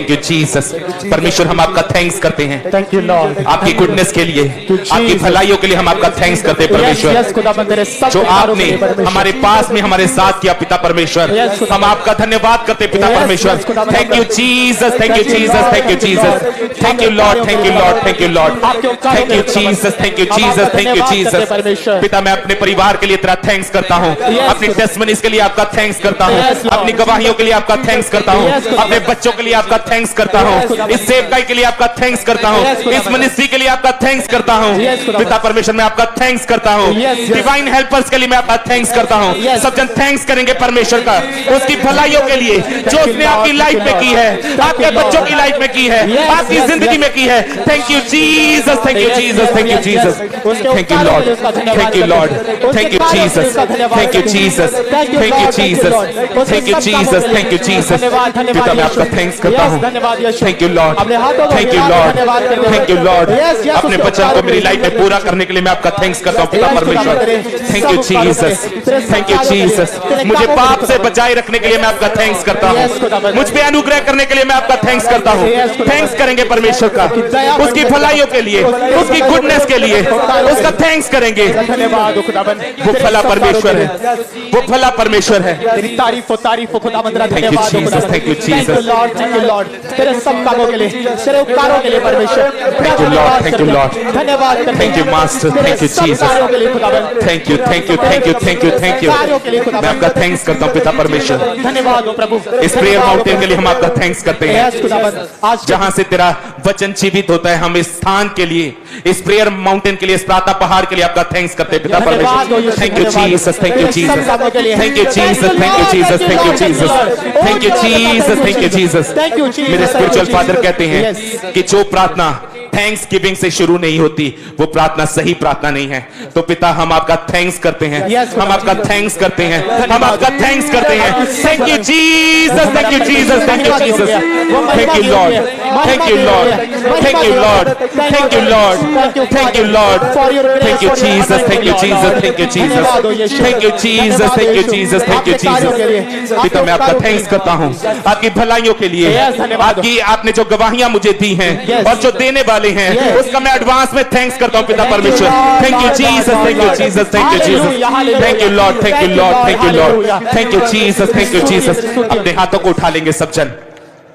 Thank you Jesus. परमेश्वर हम आपका थैंक्स करते हैं, थैंक यू लॉर्ड, आपकी गुडनेस के लिए, आपकी भलाइयों के लिए हम आपका थैंक्स करते हैं परमेश्वर। जो आपने हमारे पास में हमारे साथ किया पिता परमेश्वर, हम आपका धन्यवाद करते पिता परमेश्वर। Thank you Jesus, thank you Jesus, thank you Jesus, thank you lord, thank you lord, thank you lord, thank you Jesus, thank you Jesus, thank you Jesus. पिता मैं अपने परिवार के लिए तेरा थैंक्स करता हूँ, अपनी टेस्टमनीज के लिए आपका थैंक्स करता हूँ, अपनी गवाहियों के लिए आपका थैंक्स करता हूँ, अपने बच्चों के लिए आपका थैंक्स करता हूँ, इस सेवकाई के लिए आपका थैंक्स करता हूँ, इस मिनिस्ट्री के लिए आपका थैंक्स करता हूँ पिता परमेश्वर। मैं आपका थैंक्स करता हूँ, डिवाइन हेल्पर्स के लिए मैं आपका थैंक्स करता हूँ। सब जन थैंक्स करेंगे परमेश्वर का उसकी भलाइयों के लिए जो उसने आपकी लाइफ में की है, आपके बच्चों की लाइफ में की है, आपकी जिंदगी में की है। Thank you Jesus, thank you Jesus, thank you Jesus, thank you lord, thank you lord, thank you Jesus, thank you Jesus, thank you Jesus, thank you Jesus, thank you Jesus. पिता मैं आपका थैंक्स करता हूँ, thank you lord, thank you lord, thank you Lord. अपने वचन को मेरी life में पूरा करने के लिए मैं आपका थैंक्स करता हूँ पिता परमेश्वर। Thank you Jesus, thank you Jesus. मुझे पाप से बचाए रखने के लिए मैं आपका थैंक्स करता हूँ, मुझ पे अनुग्रह करने के लिए मैं आपका थैंक्स करता हूँ। थैंक्स करेंगे परमेश्वर का उसकी भलाइयों के लिए, उसकी गुडनेस के लिए, उसका थैंक्स करेंगे। वो भला परमेश्वर है, वो भला परमेश्वर है। तारीफ तारीफ खुदावंद। Thank you Jesus, thank you Jesus, Lord, thank you Lord तेरे सब कामों के लिए, तेरे उपकारों के लिए परमेश्वर। Thank you lord, thank you lord, धन्यवाद, thank you master, thank you Jesus, thank you, thank you, thank you, thank you, thank you. मैं आपका थैंक्स करता हूँ पिता परमेश्वर। धन्यवाद हो प्रभु। इस प्रेयर माउंटेन के लिए हम आपका थैंक्स करते हैं, आज जहां से तेरा वचन जीवित होता है। हम इस स्थान के लिए, इस प्रेयर माउंटेन के लिए, इस प्रातः पहाड़ के लिए आपका थैंक्स करते हैं पिता परमेश्वर। Thank you Jesus, thank you Jesus, thank you Jesus, thank you Jesus, thank you Jesus, thank you Jesus, thank you Jesus. मेरे स्पिरिचुअल फादर कहते हैं कि जो प्रार्थना थैंक्स गिविंग से शुरू नहीं होती वो प्रार्थना सही प्रार्थना नहीं है। तो पिता हम आपका थैंक्स करते हैं, हम आपका थैंक्स करते हैं, हम आपका थैंक्स करते हैं। Thank you Jesus, thank you Jesus, thank you Jesus, thank you lord, thank you lord, thank you lord, thank you lord, thank you lord, thank you Jesus, thank you Jesus, thank you Jesus, thank you Jesus, thank you Jesus, thank you Jesus. पिता मैं आपका thanks करता हूँ आपकी भलाइयों के लिए, आपकी आपने जो गवाहियां मुझे दी हैं और जो देने वाले हैं उसका मैं एडवांस में थैंक्स करता हूं पिता परमेश्वर। Thank you Jesus, thank you Jesus, thank you Jesus, thank you lord, thank you lord, thank you lord, thank you Jesus, thank you Jesus. अपने हाथों को उठा लेंगे सब जन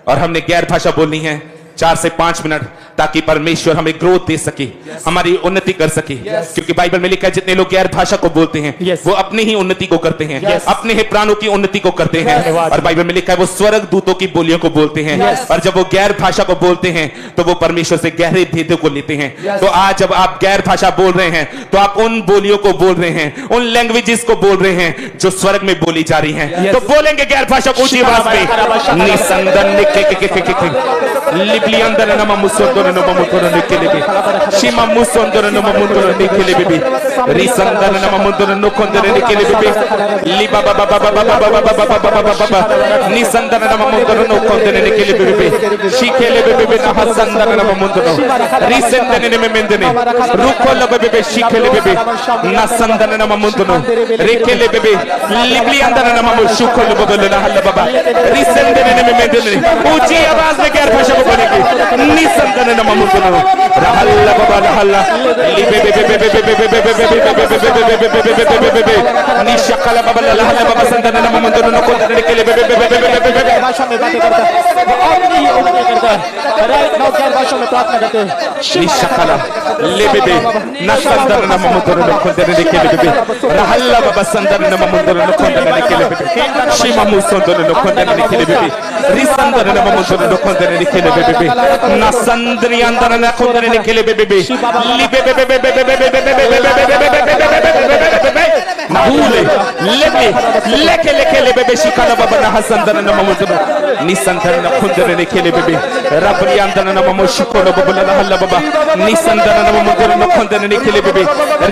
और हमने गैर भाषा बोलनी है 4 से 5 मिनट, ताकि परमेश्वर हमें ग्रोथ दे सके, हमारी उन्नति कर सके। क्योंकि बाइबल में लिखा है जितने लोग गैर भाषा को बोलते हैं वो अपनी ही उन्नति को करते हैं, अपने ही प्राणों की उन्नति को करते हैं। और बाइबल में लिखा है वो स्वर्ग दूतों की बोलियों को बोलते हैं। और जब वो गैर भाषा को बोलते हैं तो वो परमेश्वर से गहरे भेदों को लेते हैं। तो आज जब आप गैर भाषा बोल रहे हैं तो आप उन बोलियों को बोल रहे हैं, उन लैंग्वेजेस को बोल रहे हैं जो स्वर्ग में बोली जा रही हैं। तो बोलेंगे गैर भाषा को ऊंची आवाज में, निसंदन लिपलियन नमः मुसोंदर नमः मुतोर निकलेबे शिमा मुसोंदर नमः मुतोर निकलेबे रिसंदर नमः मुतोर नोखोंदर निकलेबे लिबा बाबा बाबा बाबा बाबा बाबा निसंदर नमः मुतोर नोखोंदर निकलेबे शिखेलेबे ना हसंदर नमः मुतोर रिसंदर नमः मेंदने रुकोलबे शिखेलेबे ना संदर नमः मुतोर रेखेलेबे लिबलियंदर नमः मुशुकोलबे ना हल्ला बाबा रिसंदर नमः मेंदने ऊंची आवाज में गैर भाषा को बोलेंगे। निसंदन नमः मुतोर रहल्ला बाबा रहल्ला लिबे बे बे बे बे बे बे बे निशकला बाबा रहल्ला बाबा संदन नमः मुतोर नको देने के लिए बे भाषा में बातें करता है, वो अपनी ही उन्नति करता है। राइट नाउ गैर भाषा में प्रार्थना करते हैं। निशकला लिबे बे नसंदन नमः मुतोर नको देने के लिए रहल्ला बाबा संदन नमः मुतोर नको देने के लिए शिमा मुसोंदन नको देने के लिए रिसंदन नमः मुतोर नको देने के लिए ना संदरी अंदर ना खोदने निकले बेबे लिबे ना भूले लेके लेके लेके ले बेबे शिकाना बाबा ना हसंदन ना ममुदन निसंदन ना खोदने निकले बेबे रबली अंदर ना ममु शिकोना बाबा ना हल्ला बाबा निसंदन ना ममुदन ना खोदने निकले बेबे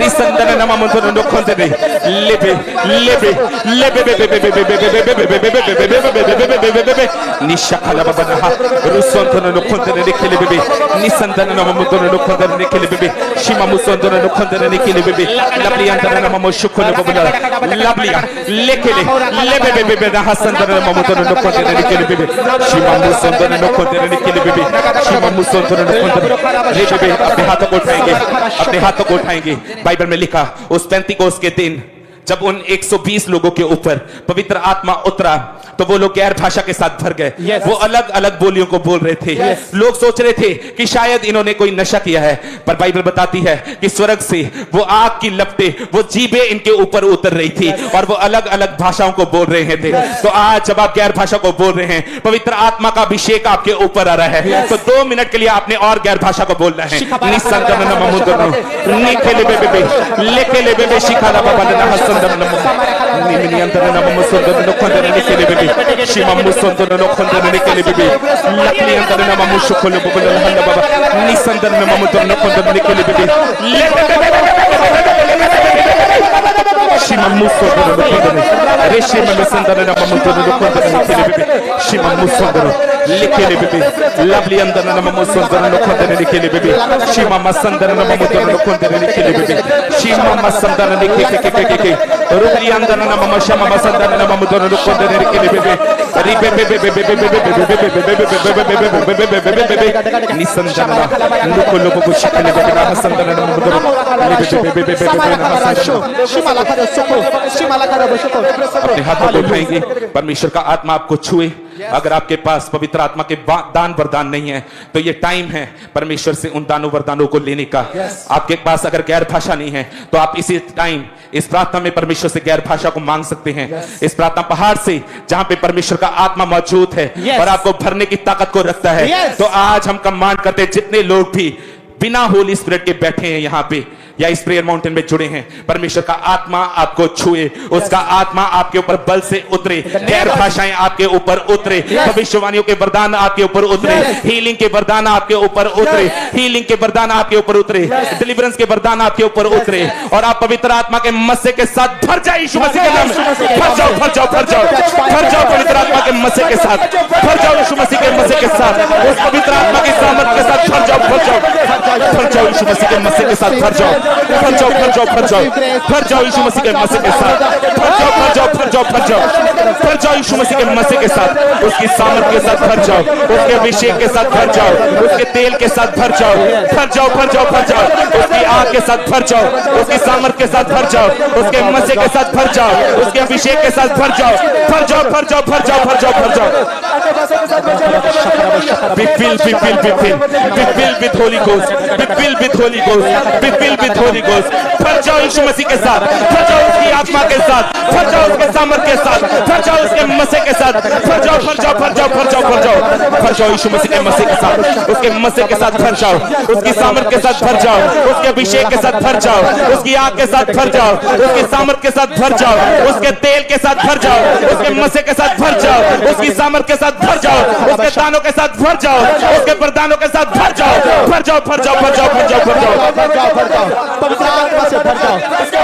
रिसंदन ना ममुदन ना खोदने लेबे लेबे लेबे बेबे निशकला बाबा ना रुसंतन ना खोदने निकले बेबे निसंदन ना ममुदन ना खोदने निकले बेबे शिमा मुसंदन ना खोदने निकले बेबे लबली अंदर ना ममु शिकोना बाबा लवलिया लेके ले बेबे हसंदन ममुतन नोखोते निकले बेबे शिमा मुसंदन नोखोते निकले बेबे शिमा मुसंदन नोखोते रे बेबे अपने हाथों को उठाएंगे, अपने हाथों को उठाएंगे। बाइबल में लिखा उस पेंतिकोस्त के दिन जब उन 120 लोगों के ऊपर पवित्र आत्मा उतरा तो वो लोग गैर भाषा के साथ भर गए। वो अलग अलग बोलियों को बोल रहे थे। लोग सोच रहे थे कि शायद इन्होंने कोई नशा किया है, पर बाइबल बताती है कि स्वर्ग से वो आग की लपटें, वो जीभें इनके ऊपर उतर रही थी और वो अलग अलग भाषाओं को बोल रहे थे। तो आज जब आप गैर भाषा को बोल रहे हैं, पवित्र आत्मा का अभिषेक आपके ऊपर आ रहा है, तो 2 मिनट के लिए आपने और गैर भाषा को बोलना है। शिमा मुसंदन नोखोते निकले बेबे लकली अंदर ना ममु शुखले बबल हल्ला बाबा निसंदन में ममु नोखोते निकले बेबे शिमा मुसंदन नोखोते रेशिमा मुसंदन ना ममु नोखोते निकले बेबे शिमा मुसंदन लिखले बेबे लवली अंदर ना ममु संदन नोखोते निकले बेबे शिमा मसंदन ना ममु नोखोते निकले बेबे शिमा मसंदन निकले के रुद्री अंदर ना ममु शमा मसंदन ना ममु नोखोते निकले बेबे परमेश्वर का आत्मा आपको छुए। अगर आपके पास पवित्र आत्मा के दान वरदान नहीं है तो ये टाइम है परमेश्वर से उन दानों वरदानों को लेने का। आपके पास अगर गैर भाषा नहीं है तो आप इसी टाइम इस प्रार्थना में परमेश्वर से गैर भाषा को मांग सकते हैं। इस प्रार्थना पहाड़ से जहां पे परमेश्वर का आत्मा मौजूद है और आपको भरने की ताकत को रखता है। तो आज हम कमांड करते हैं, जितने लोग भी बिना होली स्पिरिट के बैठे हैं यहाँ पे या इस प्रेयर माउंटेन में जुड़े हैं, परमेश्वर का आत्मा आपको छुए, उसका आत्मा आपके ऊपर बल से उतरे, गैर भाषाएं आपके ऊपर उतरे, भविष्यवाणियों के वरदान आपके ऊपर उतरे, हीलिंग के वरदान आपके ऊपर उतरे, हीलिंग के वरदान आपके ऊपर उतरे, डिलीवरेंस के वरदान आपके ऊपर उतरे और आप पवित्र आत्मा के मस्से के साथ भर जाए। यीशु मसीह के नाम में भर जाओ, भर जाओ, भर जाओ, भर जाओ पवित्र आत्मा के मस्से के साथ, भर जाओ यीशु मसीह के मस्से के साथ, उस पवित्र आत्मा की सामर्थ के साथ भर जाओ, भर जाओ, भर जाओ यीशु मसीह के मस्से के साथ, भर जाओ, भर जाओ, भर जाओ, भर जाओ, भर जाओ यीशु मसीह के मस्से के साथ, भर जाओ, भर जाओ, भर जाओ, भर जाओ, भर जाओ यीशु मसीह के मस्से के साथ, उसकी सामर्थ के साथ भर जाओ, उसके अभिषेक के साथ भर जाओ, उसके तेल के साथ भर जाओ, भर जाओ, भर जाओ, भर जाओ, उसकी आग के साथ भर जाओ, उसकी सामर्थ के साथ भर जाओ, उसके मस्से के साथ भर जाओ, उसके अभिषेक के साथ भर जाओ, भर जाओ, भर जाओ, भर जाओ, भर जाओ, भर जाओ। Be filled, be filled, be filled, be filled with Holy Ghost, be filled with Holy Ghost, be filled with Holy Ghost। भर जाओ यीशु मसीह के साथ, भर जाओ उसकी आत्मा के साथ, भर जाओ उसके सामर्थ के साथ, भर जाओ उसके मस्से के साथ, भर जाओ, भर जाओ, भर जाओ, भर जाओ, भर जाओ, भर जाओ यीशु मसीह के मस्से के साथ, उसके मस्से के साथ भर जाओ, उसकी सामर्थ के साथ भर जाओ, उसके अभिषेक के साथ भर जाओ, उसकी आग के साथ भर जाओ, उसकी सामर्थ के साथ भर जाओ, उसके तेल के साथ भर जाओ, उसके मस्से के साथ भर जाओ, उसकी सामर्थ के साथ भर जाओ, उसके दानों के साथ भर जाओ, उसके वरदानों के साथ भर जाओ, भर जाओ, भर जाओ, भर जाओ, भर जाओ, भर जाओ, भर जाओ, भर जाओ, पवित्र आत्मा से भर जाओ।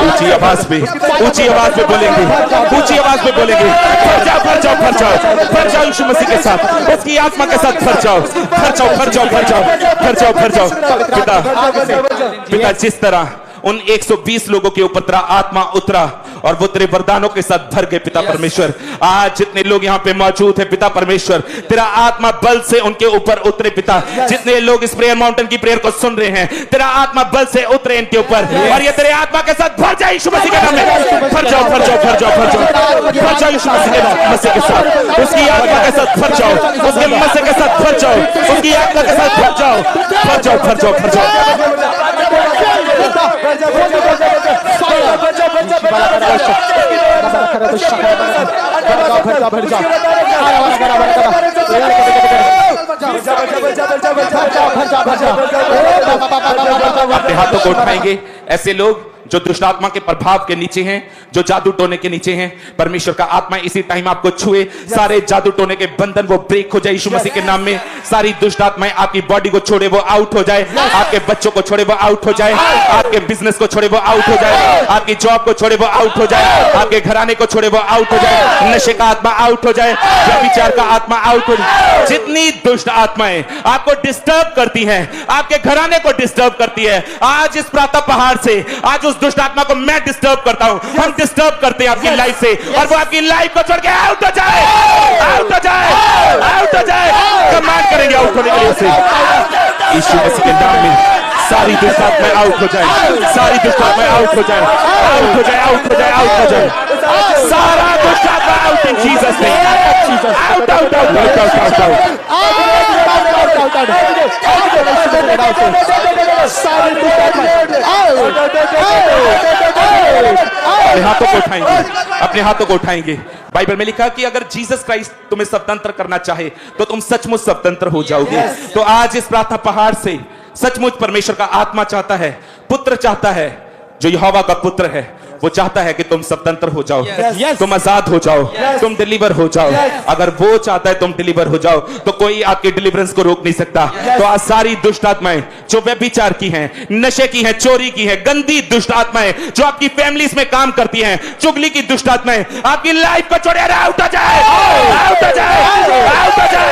ऊंची आवाज में, ऊंची आवाज में बोलेंगे, ऊंची आवाज में बोलेंगे, भर जाओ, भर जाओ, भर जाओ, भर जाओ यीशु मसीह के साथ, उसकी आत्मा के साथ भर जाओ, भर जाओ, भर जाओ, भर जाओ, भर जाओ, भर जाओ। पिता, पिता जिस तरह उन 120 लोगों के ऊपर तेरा आत्मा उतरा और वो तेरे वरदानों के साथ भर गए पिता परमेश्वर, आज जितने लोग यहाँ पे मौजूद हैं पिता परमेश्वर, तेरा आत्मा बल से उनके ऊपर उतरे पिता। जितने लोग इस प्रेयर माउंटेन की प्रेयर को सुन रहे हैं, तेरा आत्मा बल से उतरे इनके ऊपर और ये तेरे आत्मा के साथ भर जाए यीशु मसीह के नाम में। भर जाओ, भर जाओ, भर जाओ, भर जाओ, भर जाओ यीशु मसीह के मसीह के साथ, उसकी आत्मा के साथ भर जाओ, उसके मसीह के साथ भर जाओ, उसकी आत्मा के साथ भर जाओ, भर जाओ, भर जाओ, भर जाओ। अपने हाथों को उठाएंगे ऐसे लोग जो दुष्ट आत्मा के प्रभाव के नीचे हैं, जो जादू टोने के नीचे हैं। परमेश्वर का आत्मा इसी टाइम आपको छुए, सारे जादू टोने के बंधन वो ब्रेक हो जाए यीशु मसीह के नाम में। सारी दुष्ट आत्माएं आपकी बॉडी को छोड़े वो आउट हो जाए, आपके बच्चों को छोड़े वो आउट हो जाए, आपके बिजनेस को छोड़े वो आउट हो जाए, आपकी जॉब को छोड़े वो आउट हो जाए, आपके घराने को छोड़े वो आउट हो जाए, नशे का आत्मा आउट हो जाए, व्यभिचार का आत्मा आउट हो जाए। जितनी दुष्ट आत्माएं आपको डिस्टर्ब करती हैं, आपके घराने को डिस्टर्ब करती है, आज इस प्रातः पहाड़ से आज उस दुष्ट आत्मा को मैं डिस्टर्ब करता हूं, हम डिस्टर्ब करते हैं आपकी लाइफ से, और वो आपकी लाइफ को छोड़ के आउट हो जाए, आउट हो जाए, आउट हो जाए। कमांड करेंगे आउट होने के लिए से यीशु मसीह के नाम में। सारी दुष्ट आत्माएं आउट हो जाए, सारी दुष्ट आत्माएं आउट हो जाए, आउट हो जाए, आउट हो जाए, आउट हो जाए। सारा दुष्ट आत्मा out in Jesus name. Out out out out out out अपने हाथों को उठाएंगे, अपने हाथों को उठाएंगे। बाइबल में लिखा कि अगर जीसस क्राइस्ट तुम्हें स्वतंत्र करना चाहे तो तुम सचमुच स्वतंत्र हो जाओगे। तो आज इस प्रार्थना पहाड़ से सचमुच परमेश्वर का आत्मा चाहता है, पुत्र चाहता है, जो यहोवा का पुत्र है, वो चाहता है कि तुम स्वतंत्र हो जाओ, तुम आजाद हो जाओ, तुम डिलीवर हो जाओ। अगर वो चाहता है तुम डिलीवर हो जाओ तो कोई आपके डिलीवरेंस को रोक नहीं सकता। तो आज सारी दुष्ट आत्माएं जो व्यभिचार की हैं, नशे की हैं, चोरी की हैं, गंदी दुष्ट आत्माएं जो आपकी फैमिलीज में काम करती हैं, चुगली की दुष्ट आत्माएं आपकी लाइफ को छोड़े आउट हो जाए, आउट हो जाए, आउट हो जाए।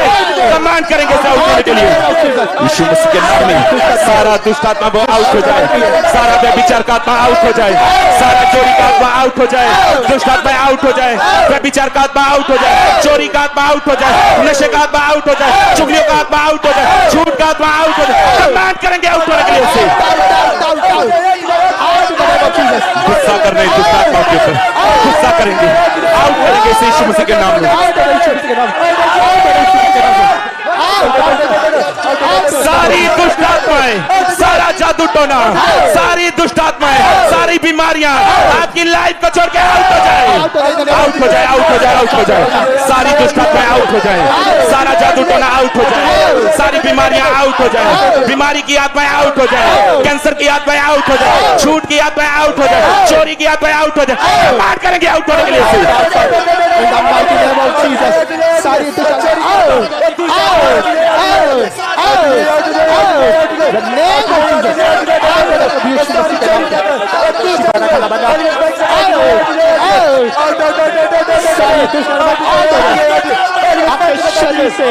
कमांड करेंगे आउट होने के लिए यीशु मसीह के नाम में। सारा दुष्ट आत्मा वो आउट हो जाए, सारा व्यभिचार का आत्मा आउट हो जाए, सारा चोरी का आत्मा आउट हो जाए, दुष्ट आत्मा आउट हो जाए, व्यभिचार का आत्मा आउट हो जाए, चोरी का आत्मा आउट हो जाए, नशे का आत्मा आउट हो जाए, चुगलियों का आत्मा आउट हो जाए, झूठ का आत्मा आउट हो जाए। कमांड करेंगे आउट होने के लिए उसे। गुस्सा कर रहे दुष्ट आत्मा के ऊपर, गुस्सा करेंगे, आउट करेंगे इसे यीशु मसीह के नाम में। सारी दुष्ट आत्माएं, सारा जादू टोना, सारी दुष्ट आत्माएं, सारी बीमारियां आपकी लाइफ को छोड़ के आउट हो जाए, आउट हो जाए, आउट हो जाए, आउट हो जाए। सारी दुष्ट आत्माएं आउट हो जाए, सारा जादू टोना आउट हो जाए, सारी बीमारियां आउट हो जाए, बीमारी की आत्माएं आउट हो जाए, कैंसर की आत्माएं आउट हो जाए, झूठ की आत्माएं आउट हो जाए, चोरी की आत्माएं आउट हो जाए। मार करेंगे आउट होने के लिए सारी आपके शरीर से,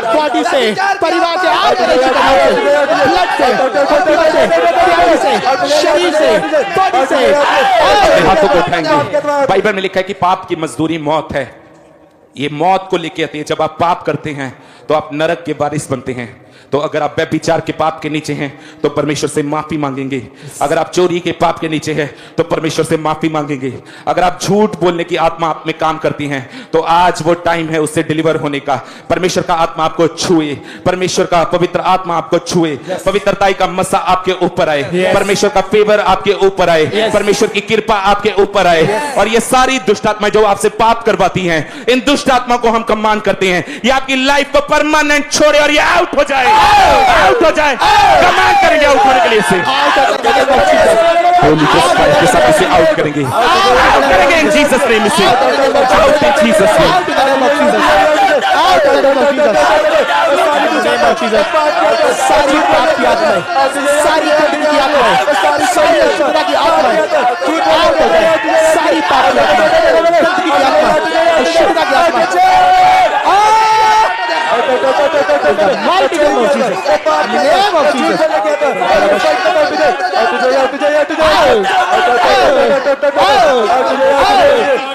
बॉडी से, परिवार से, ब्लड से, शरीर से, बॉडी से। हाथों को उठाएंगे। बाइबल में लिखा है कि पाप की मजदूरी मौत है, ये मौत को लेके आती है। जब आप पाप करते हैं तो आप नरक के वारिस बनते हैं। तो अगर आप व्यभिचार के पाप के नीचे हैं तो परमेश्वर से माफी मांगेंगे, अगर आप चोरी के पाप के नीचे हैं तो परमेश्वर से माफी मांगेंगे, अगर आप झूठ बोलने की आत्मा आप में काम करती हैं तो आज वो टाइम है उससे डिलीवर होने का। परमेश्वर का आत्मा आपको छुए, परमेश्वर का पवित्र आत्मा आपको छुए, पवित्रताई का मसा आपके ऊपर आए, परमेश्वर का फेवर आपके ऊपर आए, परमेश्वर की कृपा आपके ऊपर आए। और ये सारी दुष्ट आत्माएं जो आपसे पाप करवाती हैं, इन दुष्ट आत्मा को हम कमांड करते हैं ये आपकी लाइफ को परमानेंट छोड़े और ये आउट हो जाए, आउट हो जाए। कमांड करेंगे आउट होने के लिए इसे होली के साथ इसे आउट करेंगे, आउट करेंगे इन जीसस नेम से, आउट इन जीसस नेम। सारी पाप की आत्माएं, सारी गंदगी की आत्माएं, सारी अशुद्धता की आत्माएं आउट हो जाए, सारी पाप की आत्माएं, गंदगी की आत्माएं, अशुद्धता की आत्माएं mighty name of Jesus, name of Jesus।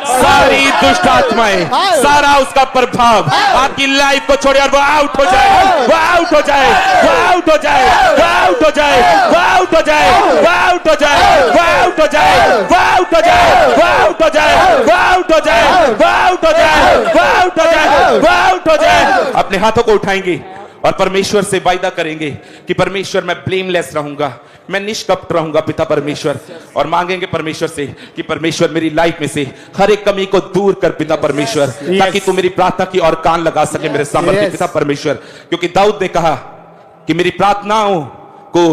सारी दुष्ट आत्माएं, सारा उसका प्रभाव आपकी लाइफ को छोड़े और वो आउट हो जाए, वो आउट हो जाए, वो आउट हो जाए, वो आउट हो जाए, वो आउट हो जाए, वो आउट हो जाए, वो आउट हो जाए, वो आउट हो जाए, वो आउट हो जाए, वो आउट हो जाए, वो आउट हो जाए, वो आउट हो जाए, वो आउट हो जाए। अपने हाथों को उठाएंगे और परमेश्वर से वायदा करेंगे कि परमेश्वर मैं ब्लेमलेस रहूंगा, मैं निष्कपट रहूंगा पिता परमेश्वर, और मांगेंगे परमेश्वर से कि परमेश्वर मेरी लाइफ में से हर एक कमी को दूर कर पिता परमेश्वर, ताकि तू मेरी प्रार्थना की और कान लगा सके मेरे समर्पित पिता परमेश्वर। क्योंकि दाऊद ने कहा कि मेरी प्रार्थनाओं को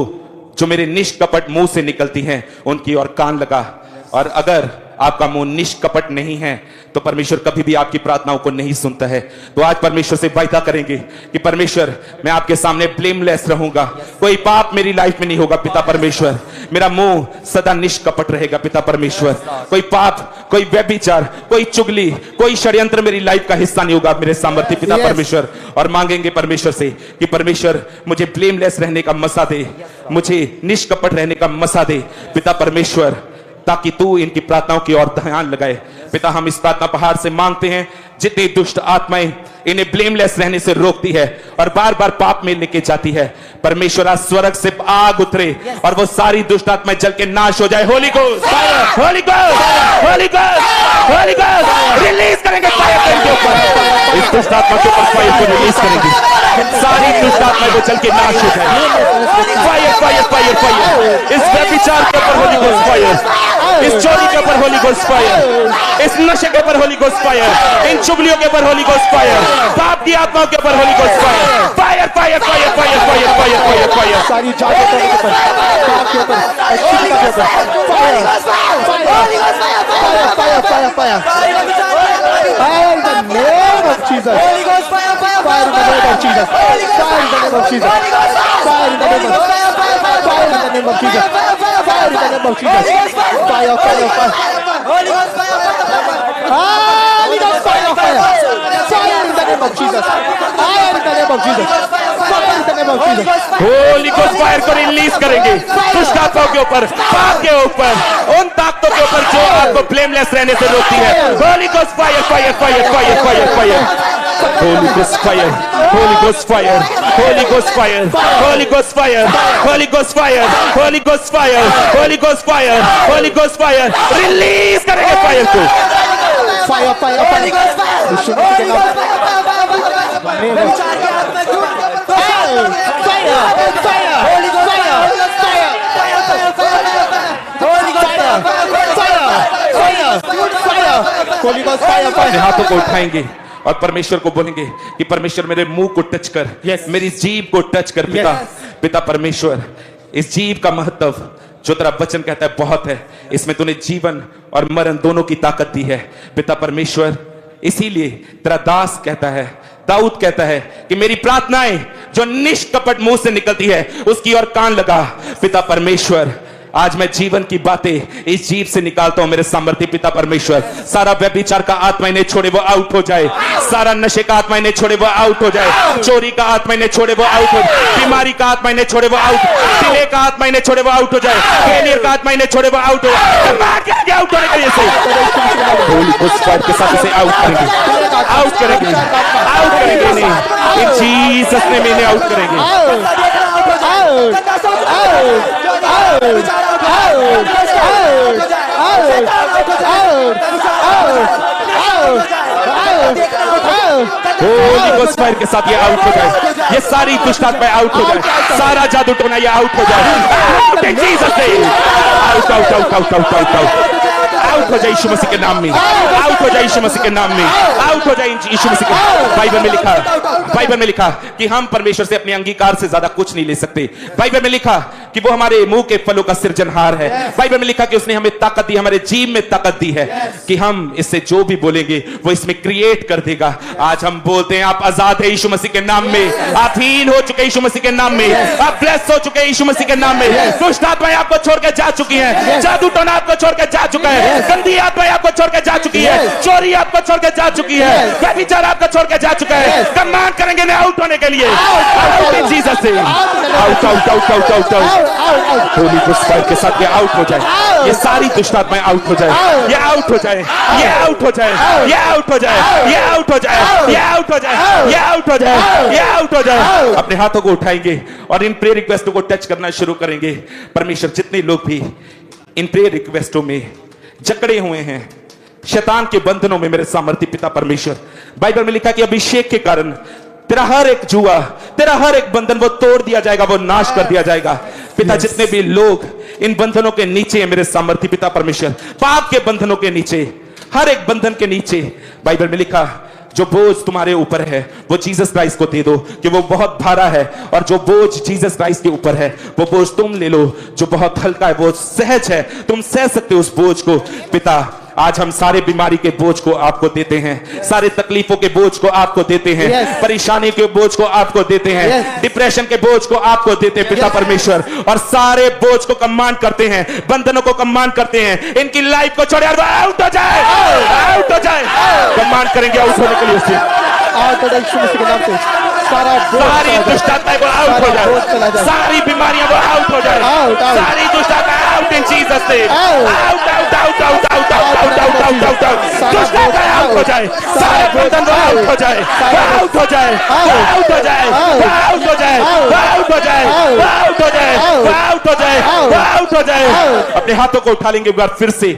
जो मेरे निष्कपट मुंह से निकलती हैं उनकी और कान लगा। और अगर आपका मुंह निष्कपट नहीं है तो परमेश्वर कभी भी आपकी प्रार्थनाओं को नहीं सुनता है। तो आज परमेश्वर से वायदा करेंगे कि परमेश्वर मैं आपके सामने ब्लेमलेस रहूंगा, कोई पाप मेरी लाइफ में नहीं होगा पिता परमेश्वर। मेरा मुंह सदा निष्कपट रहेगा पिता परमेश्वर। कोई पाप, कोई व्यभिचार, कोई चुगली, कोई षड्यंत्र मेरी लाइफ का हिस्सा नहीं होगा मेरे सामर्थ्य पिता परमेश्वर। और मांगेंगे परमेश्वर से कि परमेश्वर मुझे ब्लेमलेस रहने का मसा दे, मुझे निष्कपट रहने का मसा दे पिता परमेश्वर, ताकि तू इनकी प्रार्थनाओं की ओर ध्यान लगाए। पिता हम इस प्रार्थना पहाड़ से मांगते हैं, जितनी दुष्ट आत्माएं इन्हें ब्लेमलेस रहने से रोकती है और बार बार पाप में लेके जाती है, परमेश्वर आज स्वर्ग से आग उतरे और वो सारी दुष्ट आत्माएं जल के नाश हो जाए। Holi ghost, Holi ghost, Holi ghost, Holi ghost release करेंगे फायर के ऊपर। इस दुष्ट आत्मा के ऊपर फायर को रिलीज करेंगे, सारी दुष्ट आत्माएं वो जल के नाश हो जाए। फायर फायर फायर फायर, इस व्यभिचार के ऊपर होली गोस्ट फायर, इस चोरी के ऊपर होली गोस्ट फायर, इस नशे के ऊपर होली गोस्ट फायर, इन चुगलियों के ऊपर होली गोस्ट फायर, पाप की आत्माओं के ऊपर Holi ghost fire, fire fire fire fire fire fire fire fire, सारी जादू के ऊपर, पाप के ऊपर, अच्छी के ऊपर, fire fire fire fire fire, in the name of Jesus, fire in the name of Jesus, fire in the name of Jesus, fire in the name of Jesus, fire in the name of Jesus, fire in the name of Jesus, fire fire fire, Holy Ghost fire fire, fire in the name of Jesus, fire in the name of Jesus, fire in the name of Jesus, Holi ghost fire को release करेंगे दुष्ट आत्माओं के ऊपर, पाप के ऊपर, उन ताकतों के ऊपर जो आपको ब्लेमलेस रहने से रोकती है। Holi ghost fire fire fire fire fire fire, Holi ghost fire, Holi ghost fire, Holi ghost fire, Holi ghost fire, Holi ghost fire, Holi ghost fire, Holi ghost fire, Holi ghost fire release करेंगे फायर को। fire fire fire, fire अपने हाथों को उठाएंगे और परमेश्वर को बोलेंगे कि परमेश्वर मेरे मुंह को टच कर, मेरी जीभ को टच कर पिता। पिता परमेश्वर, इस जीभ का महत्व जो तेरा वचन कहता है बहुत है, इसमें तूने जीवन और मरण दोनों की ताकत दी है पिता परमेश्वर। इसीलिए तेरा दास कहता है, दाऊद कहता है कि मेरी प्रार्थनाएं जो निष्कपट मुंह से निकलती है उसकी ओर कान लगा पिता परमेश्वर। आज मैं जीवन की बातें इस जीभ से निकालता हूं मेरे सामर्थ्य पिता परमेश्वर। सारा व्यभिचार का आत्मा इन्हें छोड़े वो आउट हो जाए, सारा नशे का आत्मा इन्हें छोड़े वो आउट हो जाए, चोरी का आत्मा इन्हें छोड़े वो आउट हो जाए, बीमारी का आत्मा इन्हें छोड़े वो आउट, डिले का आत्मा इन्हें छोड़े वो आउट हो जाए, फेलियर का आत्मा इन्हें छोड़े वो आउट हो जाए। आउट होने के लिए होली गोस्ट फायर के साथ इसे आउट करेंगे, आउट करेंगे, आउट करेंगे नहीं, इन जीसस नेम इन्हें आउट करेंगे। होली गोस्ट फायर के साथ ये आउट हो जाए, ये सारी दुष्ट आत्माएं आउट हो जाए, सारा जादू टोना ये आउट हो जाए। Out in Jesus name, out out out out out out out out हो जाए यीशु मसीह के नाम में, आउट हो जाए यीशु मसीह के नाम में, आउट हो जाए यीशु मसीह के। बाइबल में लिखा कि हम परमेश्वर से अपने अंगीकार से ज्यादा कुछ नहीं ले सकते। बाइबल में लिखा कि वो हमारे मुंह के फलों का सृजनहार है। बाइबल में लिखा कि उसने हमें ताकत दी, हमारे जीव में ताकत दी है कि हम इससे जो भी बोलेंगे वो इसमें क्रिएट कर देगा। आज हम बोलते हैं आप आजाद है यीशु मसीह के नाम में, आप हील हो चुके यीशु मसीह के नाम में, आप ब्लेस हो चुके यीशु मसीह के नाम में। दुष्ट आत्माएं आपको छोड़ के जा चुकी हैं, जादू टोना आपको छोड़ के जा चुका है, गंदी आत्माएं आपको छोड़ के जा चुकी है, चोरी आपको छोड़ के जा चुकी है, व्यभिचार आपको छोड़ के जा चुका है। कमांड करेंगे ना आउट होने के लिए, आउट इन जीसस से, out out out out out out. Holi ghost fire के साथ ये आउट हो जाए, ये सारी दुष्ट आत्माएं आउट हो जाए, ये आउट हो जाए, ये आउट हो जाए, ये आउट हो जाए, ये आउट हो जाए, ये आउट हो जाए, ये आउट हो जाए, ये आउट हो जाए। अपने हाथों को उठाएंगे और इन प्रेयर रिक्वेस्टों को टच करना शुरू करेंगे। परमेश्वर जितने लोग भी इन प्रेयर रिक्वेस्टों में जकड़े हुए हैं शैतान के बंधनों में, मेरे सामर्थ्य पिता परमेश्वर, बाइबल में लिखा कि अभिषेक के कारण तेरा हर एक जुआ, तेरा हर एक बंधन वो तोड़ दिया जाएगा, वो नाश कर दिया जाएगा। पिता जितने भी लोग इन बंधनों के नीचे है मेरे सामर्थ्य पिता परमेश्वर, पाप के बंधनों के नीचे, हर एक बंधन के नीचे, बाइबल में लिखा जो बोझ तुम्हारे ऊपर है वो जीसस क्राइस्ट को दे दो कि वो बहुत भारा है, और जो बोझ जीसस क्राइस्ट के ऊपर है वो बोझ तुम ले लो जो बहुत हल्का है, वो सहज है, तुम सह सकते हो उस बोझ को। पिता आज हम सारे बीमारी के बोझ को आपको देते हैं, सारे तकलीफों के बोझ को आपको देते हैं, परेशानी के बोझ को आपको देते हैं, डिप्रेशन के बोझ को आपको देते हैं पिता परमेश्वर, और सारे बोझ को कमांड करते हैं, बंधनों को कमांड करते हैं, इनकी लाइफ को छोड़े आउट हो जाए, आउट हो जाए, कमांड करेंगे आउट होने के लिए उससे, सारी दुष्ट आत्माएं वो आउट हो जाए, सारी बीमारियां वो आउट हो जाए, सारी दुष्ट आत्माएं out in Jesus name, out out out out out out out out out out, दुष्ट आत्माएं आउट हो जाए, सारे बंधन वो आउट हो जाए, आउट हो जाए, आउट हो जाए, आउट हो जाए, आउट हो जाए, आउट हो जाए, आउट हो जाए, आउट हो जाए। अपने हाथों को उठा लेंगे एक बार फिर से।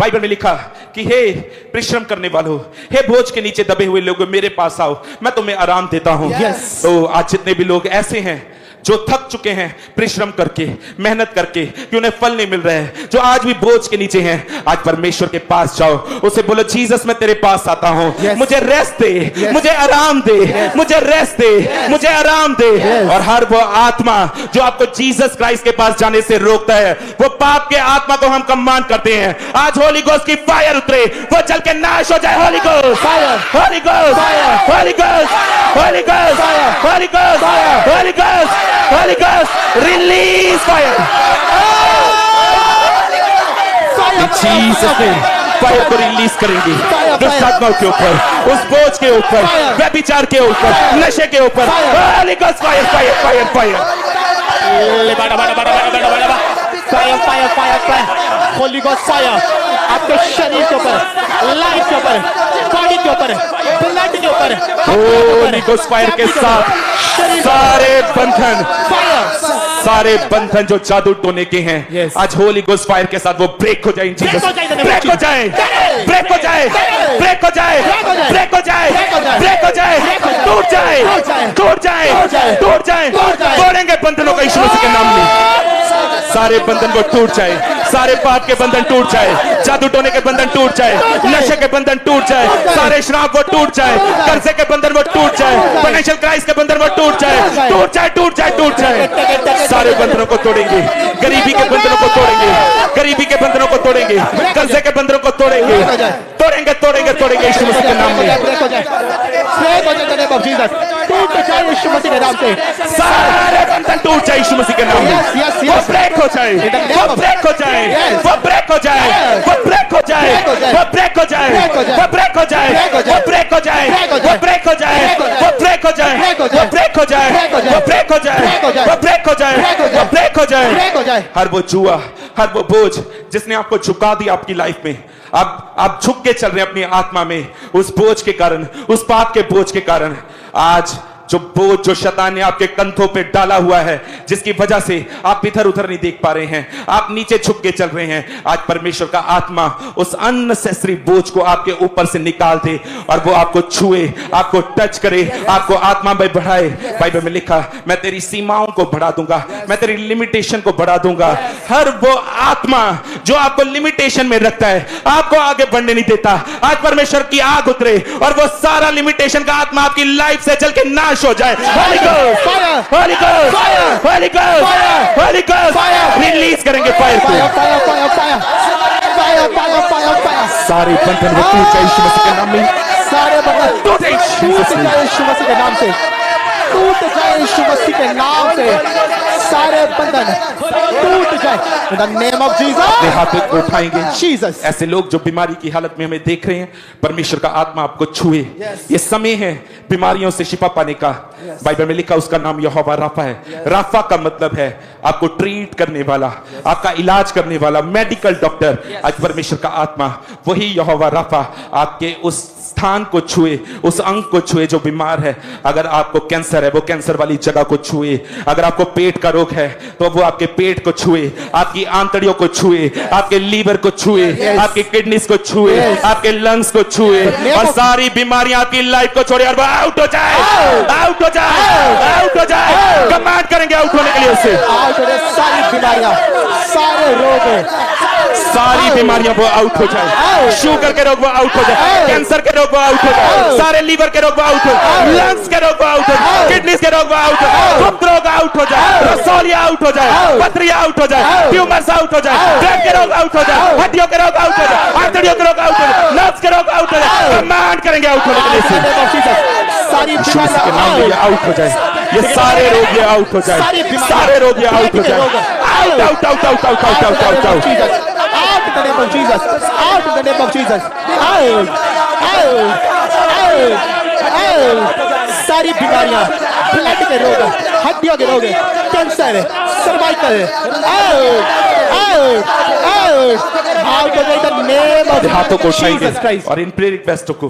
बाइबल में लिखा कि हे परिश्रम करने वालों, हे बोझ के नीचे दबे हुए लोगों, मेरे पास आओ, मैं तुम्हें आराम देता हूं। तो आज जितने भी लोग ऐसे हैं जो थक चुके हैं परिश्रम करके, मेहनत करके, कि उन्हें फल नहीं मिल रहे हैं, जो आज भी बोझ के नीचे हैं, आज परमेश्वर के पास जाओ, उसे बोलो जीसस मैं तेरे पास आता हूं, मुझे रेस्ट दे, मुझे आराम दे, मुझे रेस्ट दे, मुझे आराम दे। और हर वो आत्मा जो आपको जीसस क्राइस्ट के पास जाने से रोकता है, वो पाप के आत्मा को हम कमांड करते हैं, आज होली गोस्ट की फायर उतरे, वो जल के नाश हो जाए। Holi ghost, Holi ghost, Holi ghost, Holi ghost, Holi ghost, Holi ghost, Holy Ghost, release fire. In Jesus name, fire को रिलीज करेंगे दुष्ट आत्माओं के ऊपर, उस बोझ के ऊपर, व्यभिचार के ऊपर, नशे के ऊपर। Holy Ghost, fire, fire, fire, fire. Fire, fire, fire, fire. Holy Ghost fire. आपके शरीर के ऊपर, लाइफ के ऊपर, बॉडी के ऊपर, ब्लड के ऊपर, होली गोस्ट फायर के साथ सारे बंधन, सारे बंधन जो जादू टोने के हैं, आज होली गोस्ट फायर के साथ वो ब्रेक हो जाए। ब्रेक हो जाए, ब्रेक हो जाए, ब्रेक हो जाए, ब्रेक हो जाए, ब्रेक हो जाए, टूट जाए, टूट जाए, टूट जाए, तोड़ेंगे बंधनों का यीशु मसीह के नाम में। सारे बंधन को टूट जाए, सारे पाप के बंधन टूट जाए, जादू टोने के बंधन टूट जाए, नशे के बंधन टूट जाए, सारे श्राप वो टूट जाए, कर्जे के बंधन वो टूट जाए, फाइनेंशियल क्राइसिस के बंधन वो टूट जाए, टूट जाए, टूट जाए, टूट जाए। सारे बंधनों को तोड़ेंगे, गरीबी के बंधनों को तोड़ेंगे, गरीबी के बंधनों को तोड़ेंगे, कर्जे के बंधनों को तोड़ेंगे, तोड़ेंगे, तोड़ेंगे, तोड़ेंगे यीशु मसीह के नाम में। टूट जाए यीशु मसीह के नाम से, सारे बंधन टूट जाए यीशु मसीह के नाम में। वो ब्रेक हो जाए, वो ब्रेक हो जाए, वो ब्रेक हो जाए, वो ब्रेक हो जाए, वो ब्रेक हो जाए, वो ब्रेक हो जाए, वो ब्रेक हो जाए, वो ब्रेक हो जाए, वो ब्रेक हो जाए, वो ब्रेक हो जाए, वो ब्रेक हो जाए, वो ब्रेक हो जाए, वो ब्रेक हो जाए। हर वो जुआ, हर वो बोझ जिसने आपको झुका दिया आपकी लाइफ में, आप झुक के चल रहे हैं अपनी आत्मा में, उस बोझ के कारण, उस पाप के बोझ के कारण, आज जो बोझ जो शैतान ने आपके कंधों पे डाला हुआ है, जिसकी वजह से आप इधर उधर नहीं देख पा रहे हैं, आप नीचे झुक के चल रहे हैं, आज परमेश्वर का आत्मा उस अननेसेसरी बोझ को आपके ऊपर से निकाल दे और वो आपको छुए, आपको टच करे, आपको आत्मा में बढ़ाए। बाइबल में लिखा, मैं तेरी सीमाओं को बढ़ा दूंगा, मैं तेरी लिमिटेशन को बढ़ा दूंगा। हर वो आत्मा जो आपको लिमिटेशन में रखता है, आपको आगे बढ़ने नहीं देता, आज परमेश्वर की आग उतरे और वो सारा लिमिटेशन का आत्मा आपकी लाइफ से जल के नाश हो जाए। Holy Ghost, Holy Ghost, Holy Ghost, Holy Ghost, release करेंगे फायर को। सारे बंधन वो टूट जाए यीशु मसीह के नाम में, सारे बंधन टूट जाए यीशु मसीह के नाम से, टूट जाए यीशु मसीह के नाम से, सारे बंधन टूट जाए in the name of Jesus। अपने हाथ उठाएंगे जीसस। ऐसे लोग जो बीमारी की हालत में हमें देख रहे हैं, परमेश्वर का आत्मा आपको छुए। ये समय है बीमारियों से शिफा पाने का। बाइबल में लिखा उसका नाम यहोवा राफा है। राफा का मतलब है आपको ट्रीट करने वाला, आपका इलाज करने वाला, मेडिकल डॉक्टर। आज परमेश्वर का आत्मा वही यहोवा राफा आपके उस स्थान को छुए, उस अंग को छुए जो बीमार है। अगर आपको कैंसर है, वो कैंसर वाली जगह को छुए। अगर आपको पेट का रोग है, तो वो आपके पेट को छुए, आपकी आंतड़ियों को छुए, आपके लीवर को छुए, आपकी किडनीज को छुए, आपके लंग्स को छुए, और सारी बीमारियां आपकी लाइफ को छोड़े और वो आउट हो जाए, आउट हो जाए, आउट हो जाए। कमांड करेंगे आउट होने के लिए उससे। सारी बीमारियां, सारे रोग, सारी बीमारियां वो आउट हो जाए। शुगर के रोग वो आउट हो जाए, कैंसर के रोग रोग आउट हो जाए, सारे लीवर के रोग आउट हो जाए, लंग्स के रोग आउट हो जाए, किडनीज के रोग आउट हो जाए, गुप्त रोग आउट हो जाए, रसौलिया आउट हो जाए, पथरिया आउट हो जाए, ट्यूमर्स आउट हो जाए, ब्लड के रोग आउट हो जाए, हड्डियों के रोग आउट हो जाए, आंतड़ियों के रोग आउट हो जाए, नर्व्स के रोग आउट हो जाए। कमांड करेंगे आउट होने के लिए, सारी बीमारियां के नाम में ये आउट हो जाए, ये सारे रोग ये आउट हो जाए, सारे रोग ये आउट हो जाए, out out out out out out out out out out in the name of Jesus, out in the name of Jesus, out, out, out, out, सारी बीमारियां, ब्लड के रोग, हड्डियों के रोग, cancer, cervical, out, out, out, out in the name of हाथों को उठाएंगे Jesus Christ. और इन प्रेयर रिक्वेस्टों को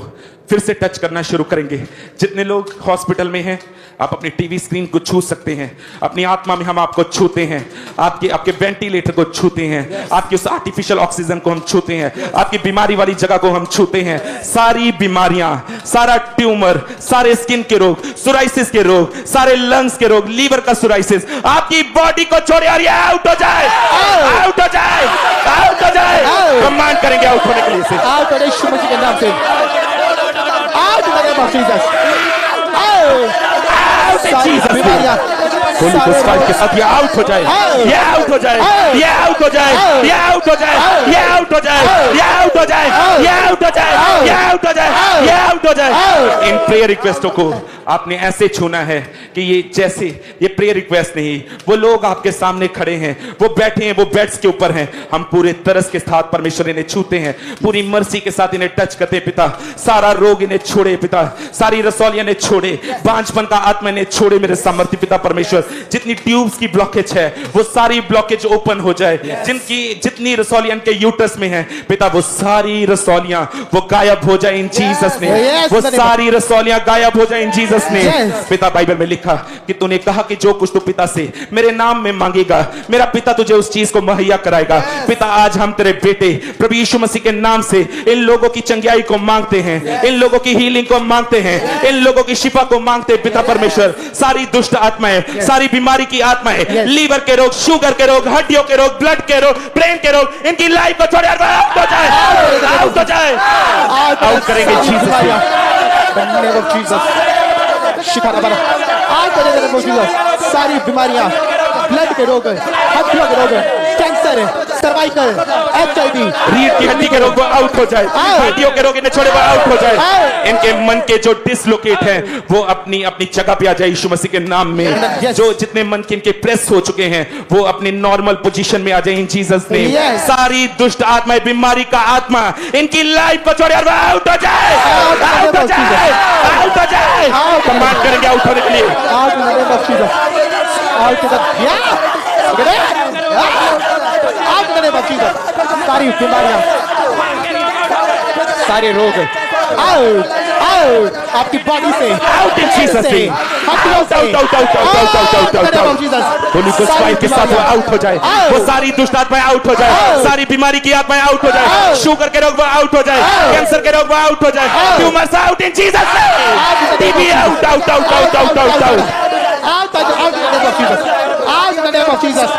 फिर से टच करना शुरू करेंगे। जितने लोग हॉस्पिटल में हैं, आप अपनी टीवी स्क्रीन को छू सकते हैं, अपनी आत्मा में हम आपको छूते हैं, आपके वेंटिलेटर को छूते हैं, आपकी उस आर्टिफिशियल ऑक्सीजन को हम छूते हैं, आपकी बीमारी वाली जगह को हम छूते हैं। सारी बीमारियां, सारा ट्यूमर, सारे स्किन के रोग, सोराइसिस के रोग, सारे लंग्स के रोग, लीवर का सोराइसिस आपकी बॉडी को छोड़े और ये आउट हो जाए, आउट हो जाए, आउट हो जाए। कमांड करेंगे आउट होने के लिए से, out in यीशु मसीह के नाम से, out in the name of Jesus, out. बीमारियां, होली गोस्ट फायर के साथ ये आउट हो जाए, ये आउट हो जाए, ये आउट हो जाए, ये आउट हो जाए, ये आउट हो जाए, ये आउट हो जाए, ये आउट हो जाए, ये आउट हो जाए, ये आउट हो जाए। इन प्रेयर रिक्वेस्टों को आपने ऐसे छूना है कि ये जैसे ये प्रेयर रिक्वेस्ट नहीं, वो लोग आपके सामने खड़े हैं, वो बैठे हैं, वो बेड्स के ऊपर हैं, हम पूरे तरस के साथ परमेश्वर इन्हें छूते हैं, पूरी मर्सी के साथ इन्हें टच करते हैं पिता। सारा रोग इन्हें छोड़े पिता, सारी रसौलियां इन्हें छोड़े, बांझपन का आत्मा इन्हें छोड़े मेरे सामर्थ्य पिता परमेश्वर। जितनी ट्यूब्स की ब्लॉकेज है वो सारी ब्लॉकेज ओपन हो जाए, जितनी रसौलियां के यूट्रस में है पिता, वो सारी रसौलियां वो गायब हो जाए इन जीसस ने, वो सारी रसौलियां गायब हो जाए इन जीसस ने। पिता बाइबल में लिखा कि तूने कहा कि जो कुछ तू पिता से मेरे नाम में मांगेगा मेरा पिता तुझे उस चीज को मुहैया कराएगा। पिता आज हम तेरे बेटे प्रभु यीशु मसीह के नाम से इन लोगों की चंगाई को मांगते हैं, इन लोगों की हीलिंग को मांगते हैं, इन लोगों की शिफा को मांगते हैं पिता परमेश्वर। सारी दुष्ट आत्माएं, सारी बीमारी की आत्माएं, लीवर के रोग, शुगर के रोग, हड्डियों के रोग, ब्लड के रोग, ब्रेन के रोग, इनकी लाइफ को छोड़े आउट हो जाए, आउट हो जाए, आउट करेंगे सारी बीमारियां, ब्लड के रोग, हड्डियों के रोग, कैंसर, सर्वाइकल, HIV, रीढ़ की हड्डी के रोग वो आउट हो जाए, हड्डियों के रोग इन्हें छोड़े वो आउट हो जाए। इनके मन के जो डिसलोकेट हैं वो अपनी अपनी जगह पे आ जाए यीशु मसीह के नाम में। जो जितने मन के इनके प्रेस हो चुके हैं वो अपनी नॉर्मल पोजीशन में आ जाए इन जीसस नेम। सारी दुष्ट आत्माएं, बीमारी का आत्मा इनकी लाइफ को छोड़े और वो आउट हो जाए, आउट हो जाए, आउट हो जाए। कमांड करेंगे आउट होने के लिए, out in the name of Jesus, out in the name of Jesus, सारी बीमारियां, सारे रोग आउट, आउट आपकी बॉडी से, out in Jesus name, out out out out out out out out. Holi ghost fire के साथ वो आउट हो जाए, वो सारी दुष्ट आत्माएं आउट हो जाए, सारी बीमारी की आत्माएं आउट हो जाए, शुगर के रोग वो आउट हो जाए, कैंसर के रोग वो आउट हो जाए, tumours out in Jesus name, TB out out out out out out out. out in the name of Jesus, out in the name of Jesus,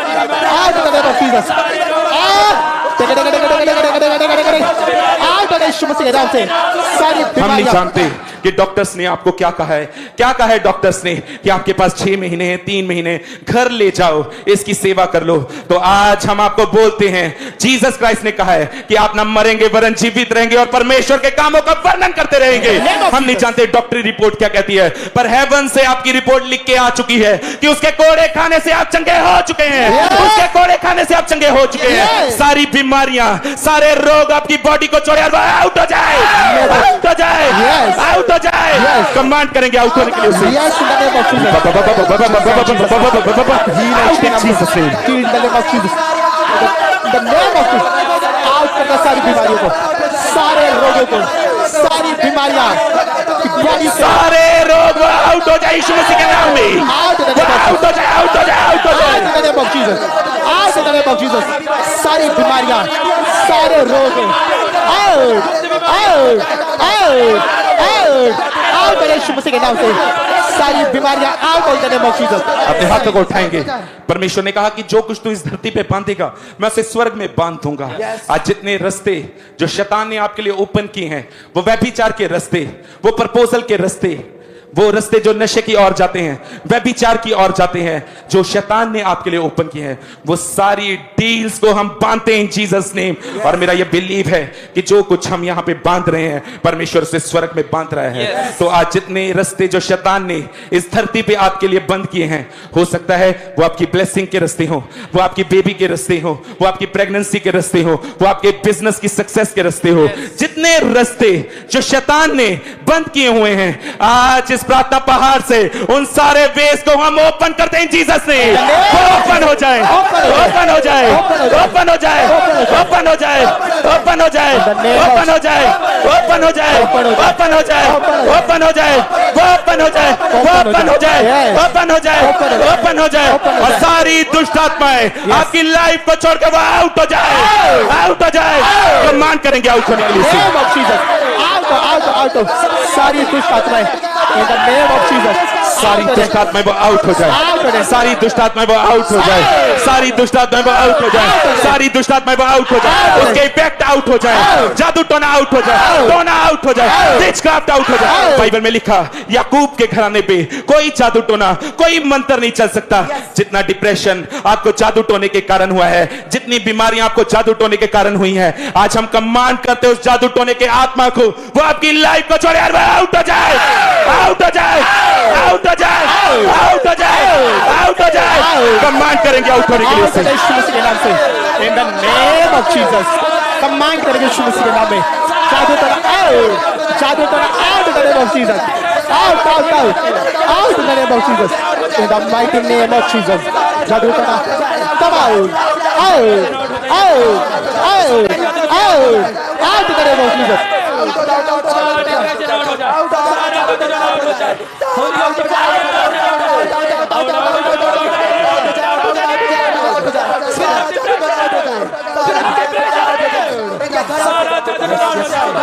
out in the name of Jesus, out in यीशु मसीह के नाम से सारी हम नहीं बीमारियां। जानते कि doctors ने आपको क्या कहा है, क्या कहा है डॉक्टर्स ने कि आपके पास 6 महीने हैं, 3 महीने, घर ले जाओ, इसकी सेवा कर लो। तो आज हम आपको बोलते हैं जीसस क्राइस्ट ने कहा है कि आप ना मरेंगे वरन जीवित रहेंगे और परमेश्वर के कामों का वर्णन करते रहेंगे। हम नहीं जानते डॉक्टरी रिपोर्ट क्या कहती है, पर हेवन से आपकी रिपोर्ट लिख के आ चुकी है कि उसके कोड़े खाने से आप चंगे हो चुके हैं, उसके कोड़े खाने से आप चंगे हो चुके हैं। सारी बीमारियां, सारे रोग आपकी बॉडी को छोड़े और आउट हो जाए, आउट हो जाए, आउट हो जाए। कमांड करेंगे आउट होने के लिए उसे। Yes, in the name of Jesus. Out in Jesus name. In the name of Jesus. In the name of Jesus. Out करना सारी बीमारियों को, सारे रोगों को, सारी बीमारियां, बॉडी से सारे रोग आउट हो जाए यीशु मसीह के नाम में। out in the name of out हो जाए, आउट हो जाए, आउट हो out जाए। in the name of Jesus. Out in the name of Jesus. सारी बीमारियां, सारे रोग out आउट यीशु मसीह के नाम से सारी बीमारियां आउट हो जाने मौके अपने हाथों को उठाएंगे। परमेश्वर ने कहा कि जो कुछ तू इस धरती पे बांधेगा मैं उसे स्वर्ग में बांध दूंगा। आज जितने रास्ते जो शैतान ने आपके लिए ओपन किए हैं, वो व्यभिचार के रास्ते, वो प्रपोजल के रास्ते, वो रास्ते जो नशे की ओर जाते हैं, व्यभिचार की ओर जाते हैं, जो शैतान ने आपके लिए ओपन किए हैं, वो सारी डील्स को हम बांधते हैं इन जीसस नेम। और मेरा ये बिलीव है कि जो कुछ हम यहाँ पे बांध रहे हैं परमेश्वर से स्वर्ग में बांध रहा है। तो आज जितने रास्ते जो शैतान ने इस धरती पे आपके लिए बंद किए हैं, हो सकता है वो आपकी ब्लेसिंग के रास्ते हो, वो आपकी बेबी के रास्ते हो, वो आपकी प्रेगनेंसी के रास्ते हो, वो आपके बिजनेस की सक्सेस के रास्ते हो। जितने रास्ते जो शैतान ने बंद किए हुए हैं, आज प्रार्थना पहाड़ से उन सारे वेज को हम ओपन करते हैं जीसस ने। ओपन हो जाए, ओपन हो जाए, ओपन हो जाए, ओपन हो जाए, ओपन हो जाए, ओपन हो जाए, ओपन हो जाए, ओपन हो जाए, ओपन हो जाए, ओपन हो जाए, ओपन हो जाए, ओपन हो जाए, ओपन हो जाए, और सारी दुष्ट आत्माएं आपकी लाइफ को छोड़ के वो आउट हो जाए, आउट हो जाए। कमांड करेंगे आउट होने के लिए। सारी दुष्ट आत्माएं in the name of Jesus, सारी दुष्ट आत्माएं वो आउट हो जाए, सारी दुष्ट आत्माएं वो आउट हो जाए, सारी दुष्ट आत्माएं वो आउट हो जाए, सारी दुष्ट आत्माएं वो आउट हो जाए, उसके इफेक्ट आउट हो जाए, जादू टोना आउट हो जाए, टोना आउट हो जाए, विचक्राफ्ट आउट हो जाए। बाइबल में लिखा याकूब के घराने पे कोई जादू टोना, कोई मंत्र नहीं चल सकता। जितना डिप्रेशन आपको जादू टोने के कारण हुआ है, जितनी बीमारियां आपको जादू टोने के कारण हुई हैं, आज हम कमांड करते हैं उस जादू टोने के आत्मा को, वो आपकी लाइफ को छोड़े आउट हो जाए, आउट हो जाए, आउट हो जाए, आउट हो जाए, आउट हो जाए। कमांड करेंगे आउट होने के लिए यीशु मसीह के नाम से in the name of Jesus, command करेंगे यीशु मसीह के नाम में। जादू टोना आउट, जादू टोना out in the name of Jesus, out, out, out, out in the name of Jesus, in the mighty name of Jesus। जादू टोना come out, out, out, out, out, out in the name of Jesus।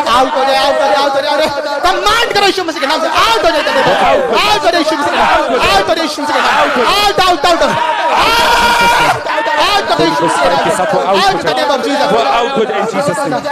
Out हो जाए, out हो जाए, out हो जाए। Command करो यीशु मसीह के नाम से आउट हो जाए, आउट हो जाए यीशु मसीह के नाम, आउट हो जाए यीशु मसीह के नाम, आउट, आउट, आउट, आउट हो जाए यीशु मसीह के नाम से, out in the name of Jesus, out हो जाए जीसस नेम।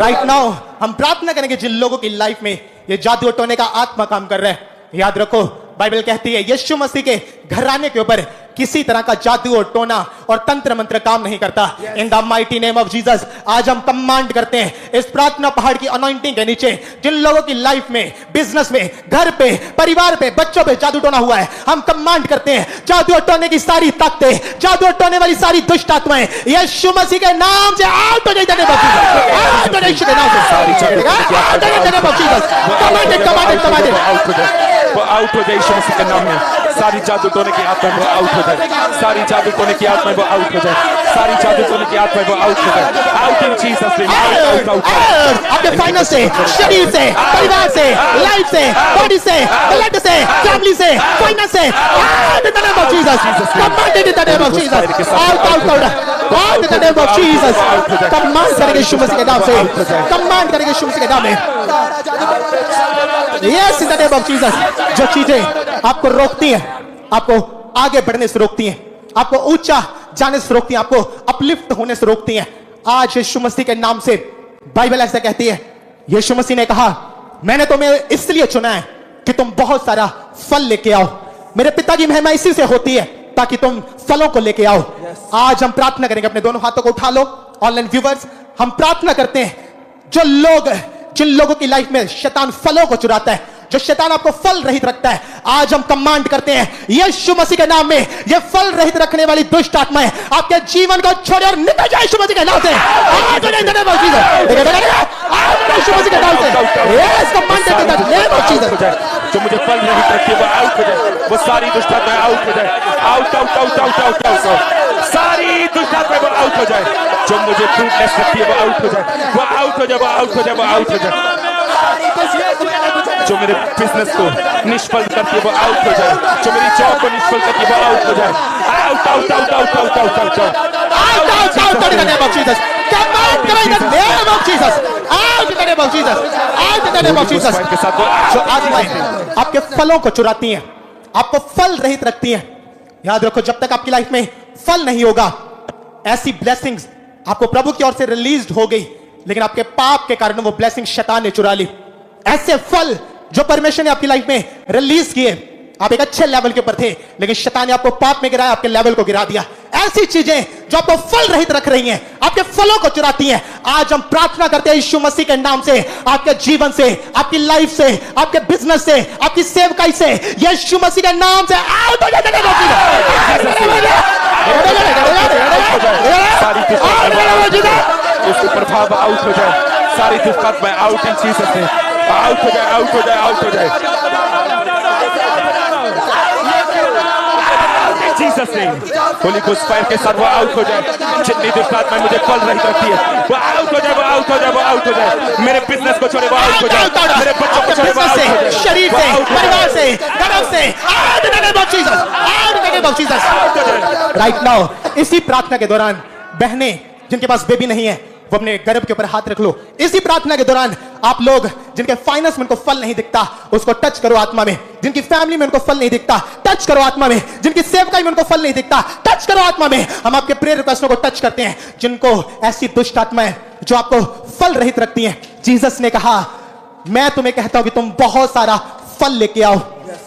राइट नाउ हम प्रार्थना करेंगे जिन लोगों की लाइफ में ये जादू टोने का आत्मा काम कर रहा है। याद रखो बाइबल कहती है यीशु मसीह के घराने के ऊपर किसी तरह का जादू और टोना और तंत्र मंत्र काम नहीं करता। इन the mighty name of Jesus आज हम कमांड करते हैं इस प्रार्थना पहाड़ की अनॉइंटिंग के नीचे जिन लोगों की लाइफ में, बिजनेस में, घर पे, परिवार पे, बच्चों पे जादू टोना हुआ है, हम कमांड करते हैं जादू और टोने की सारी ताकतें, जादू और टोने वाली सारी दुष्ट आत्माएं यीशु मसीह के नाम से आउट हो जाए, आउट हो जाए यीशु के नाम से, आउट हो जाए जीसस। कमांडेड, कमांडेड, कमांडेड, वो आउट हो जाए यीशु मसीह के नाम में। सारी जादू टोने की आत्मा वो आउट हो जाए, सारी जादू टोने की आत्मा वो आउट हो जाए, सारी जादू टोने की आत्मा वो आउट हो जाए, out in Jesus name, out, out, out. आपके फाइनेंस से, शरीर से, परिवार से, लाइफ से, बॉडी से, ब्लड से, फैमिली से, फाइनेंस से, out in the name of Jesus. Commanded in the name of Jesus, out, out, out, out in the name of Jesus. Command करेंगे यीशु मसीह के नाम से, कमांड करेंगे यीशु मसीह के नाम में, yes in the name of Jesus. जो चीजें आपको रोकती हैं, आपको आगे बढ़ने से रोकती हैं, आपको ऊंचा जाने से रोकती हैं, आपको अपलिफ्ट होने से रोकती हैं, आज यीशु मसीह के नाम से बाइबल ऐसा कहती है, यीशु मसीह ने कहा मैंने तुम्हें इसलिए चुना है कि तुम बहुत सारा फल लेके आओ। मेरे पिता की महिमा इसी से होती है ताकि तुम फलों को लेके आओ। आज हम प्रार्थना करेंगे, अपने दोनों हाथों को उठा लो। ऑनलाइन व्यूवर्स, हम प्रार्थना करते हैं जो लोग, जिन लोगों की लाइफ में शैतान फलों को चुराता है, जो शैतान आपको फल रहित रखता है, आज हम कमांड करते हैं यीशु मसीह के नाम में ये फल रहित रखने वाली दुष्ट आत्माएं आपके जीवन को छोड़े और निकल जाए यीशु मसीह के नाम से। आज यीशु मसीह के नाम से yes commanded in the name of Jesus. जो मुझे फल रहित रखती है वो आउट हो जाए, वो सारी दुष्ट आत्माएं आउट हो जाए, out, out, out, out, out, out, सारी दुष्ट आत्माएं वो आउट हो जाए। जो मुझे फ्रूटलेस रखती है वो आउट हो जाए, वो आउट हो जाए, वो आउट हो जाए, वो आउट हो जाए। जो मेरे बिजनेस को निष्फल करती है वो आउट हो जाए, जो मेरी जॉब को निष्फल करती है वो आउट हो जाए, out, out, out, out, out, out, out, out in the name of Jesus. Command in the name of Jesus. Out in the name of Jesus. Out in the name of Jesus. जो आत्माएं आपके फलों को चुराती हैं, आपको फल रहित रखती हैं, याद रखो जब तक आपकी लाइफ में फल नहीं होगा, ऐसी ब्लेसिंग्स आपको प्रभु की ओर से रिलीज हो गई, लेकिन आपके पाप के कारण वो ब्लेसिंग शैतान ने चुरा ली। ऐसे फल जो परमेश्वर ने आपकी लाइफ में रिलीज किए, आप एक अच्छे लेवल के ऊपर थे, लेकिन शैतान ने आपको पाप में गिराया, आपके लेवल को गिरा दिया। ऐसी चीजें जो आपको फल रहित रख रही हैं, आपके फलों को चुराती हैं, आज हम प्रार्थना करते हैं यीशु मसीह के नाम से, आपके जीवन से, आपकी लाइफ से, आपके बिजनेस से, आपकी सेवकाई से, यीशु मसीह के नाम से आउट हो जाए। उसके प्रभाव आउट हो जाए, सारी दुष्ट में out in Jesus name, out हो जाए, आउट हो जाए, आउट हो जाए Jesus name. Holi ghost fire के साथ वो आउट हो जाए। जितनी दुष्ट आत्माएं मुझे फल रहित रखती है, वो आउट हो जाए, वो आउट हो जाए, वो आउट हो जाए। मेरे बिजनेस को छोड़े वो आउट हो जाए, मेरे बच्चों को छोड़े वो आउट हो जाए, शरीर से, परिवार से, घरों से, out in the name of Jesus, out in the name of Jesus. Right now इसी प्रार्थना के दौरान बहनें जिनके पास बेबी नहीं है, वो अपने गर्भ के ऊपर हाथ रख लो। इसी प्रार्थना के दौरान आप लोग जिनके फाइनेंस में उनको फल नहीं दिखता, उसको टच करो आत्मा में। जिनकी फैमिली में उनको फल नहीं दिखता, टच करो आत्मा में। जिनकी सेवकाई में उनको फल नहीं दिखता, टच करो आत्मा में। हम आपके प्रेयर रिक्वेस्टों को टच करते हैं। जिनको ऐसी दुष्ट आत्माएं जो आपको फल रहित रखती हैं, जीसस ने कहा मैं तुम्हें कहता हूं कि तुम बहुत सारा फल लेके आओ।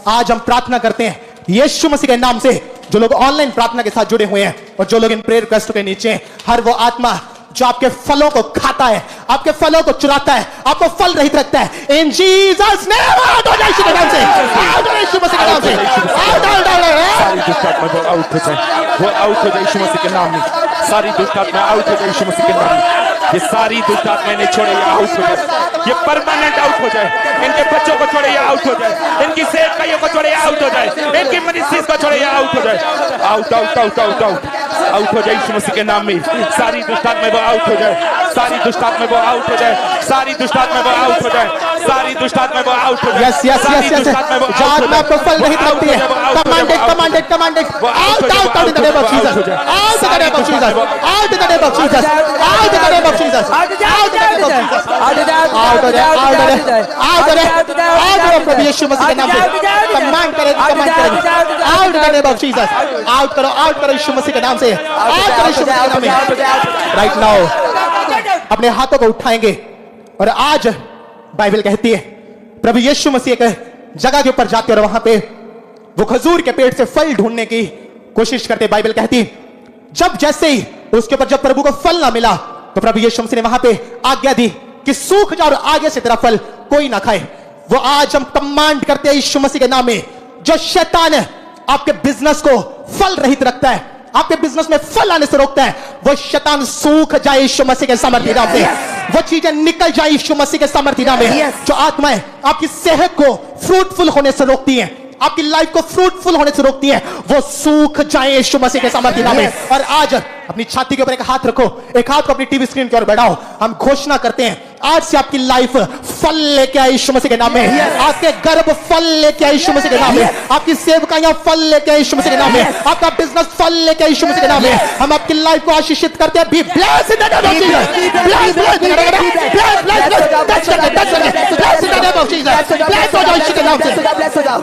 आज हम प्रार्थना करते हैं यीशु मसीह के नाम से, जो लोग ऑनलाइन प्रार्थना के साथ जुड़े हुए हैं और जो लोग इन प्रेयर रिक्वेस्टों के नीचे हैं, हर वो आत्मा जो आपके फलों को खाता है, आपके फलों को चुराता है, आपको फल रहित रखता है, इन जीसस नेम आउट हो जाए यीशु के नाम से, आउट हो यीशु मसीह के नाम से, आउट आउट आउट। सारी दुष्ट आत्मा वो आउट हो जाए, वो आउट हो जाए यीशु मसीह के नाम में। सारी दुष्ट आत्मा आउट हो जाए यीशु मसीह के नाम में। ये सारी दुष्ट आत्माएं ने छोड़े, ये आउट हो जाए, ये परमानेंट आउट हो जाए। इनके बच्चों को छोड़े, ये आउट हो जाए। इनकी सेवकाइयों को छोड़े, ये आउट हो जाए। इनकी मिनिस्ट्रीज को छोड़े, ये आउट हो जाए। Out out out out out out हो जाए यीशु मसीह के नाम में। सारी दुष्ट आत्माएं वो आउट हो जाए, सारी दुष्ट आत्माएं वो आउट हो जाए, सारी दुष्ट आत्माएं वो आउट हो जाए, सारी दुष्ट आत्माएं वो आउट हो जाए। यस यस यस यस, जो आत्मा आपको फल रहित रखती है, commanded commanded commanded, out out out in the name of Jesus, out in the name of Jesus, out in the name of Jesus, out in the name of Jesus, out in the name of Jesus, out हो जाए, out हो जाए, out हो जाए, out हो जाए, out हो प्रभु यीशु मसीह के नाम से कमांड करें, कमांड करें, out in the name of Jesus, out करो यीशु मसीह के नाम से, आउट करो यीशु मसीह के नाम में। राइट नाउ अपने हाथों को उठाएंगे और आज बाइबल कहती है प्रभु यीशु मसीह एक जगह के ऊपर जाते और वहां पे वो खजूर के पेड़ से फल ढूंढने की कोशिश करते। बाइबल कहती जब जैसे ही उसके ऊपर जब प्रभु को फल ना मिला, तो प्रभु यीशु मसीह ने वहां पे आज्ञा दी कि सूख जा और आगे से तेरा फल कोई ना खाए। वो आज हम कमांड करते हैं यीशु मसीह के नाम में, जो शैतान है आपके बिजनेस को फल रहित रखता है, आपके बिजनेस में फल आने से रोकता है, वो शैतान सूख जाए यीशु मसीह के सामर्थ्य नाम से। वो चीजें निकल जाए यीशु मसीह के सामर्थ्य नाम में। जो आत्माएं आपकी सेहत को फ्रूटफुल होने से रोकती हैं, आपकी लाइफ को फ्रूटफुल होने से रोकती हैं, वो सूख जाए यीशु मसीह के सामर्थ्य नाम में। और आज अपनी छाती के ऊपर एक हाथ रखो, एक हाथ को अपनी टीवी स्क्रीन की ओर बढ़ाओ। हम घोषणा करते हैं आज से आपकी लाइफ फल लेके आए यीशु मसीह के नाम में, आपके गर्भ फल लेके आए यीशु मसीह के नाम में, आपकी सेवकाइयां फल लेके आए यीशु मसीह के नाम में, आपका बिजनेस फल लेके आए यीशु मसीह के नाम में। हम आपकी लाइफ को आशीषित करते हैं। Be blessed in the name of Jesus, blessed blessed blessed in the name of Jesus, blessed हो जाओ यीशु के नाम से, ब्लेस्ड हो जाओ,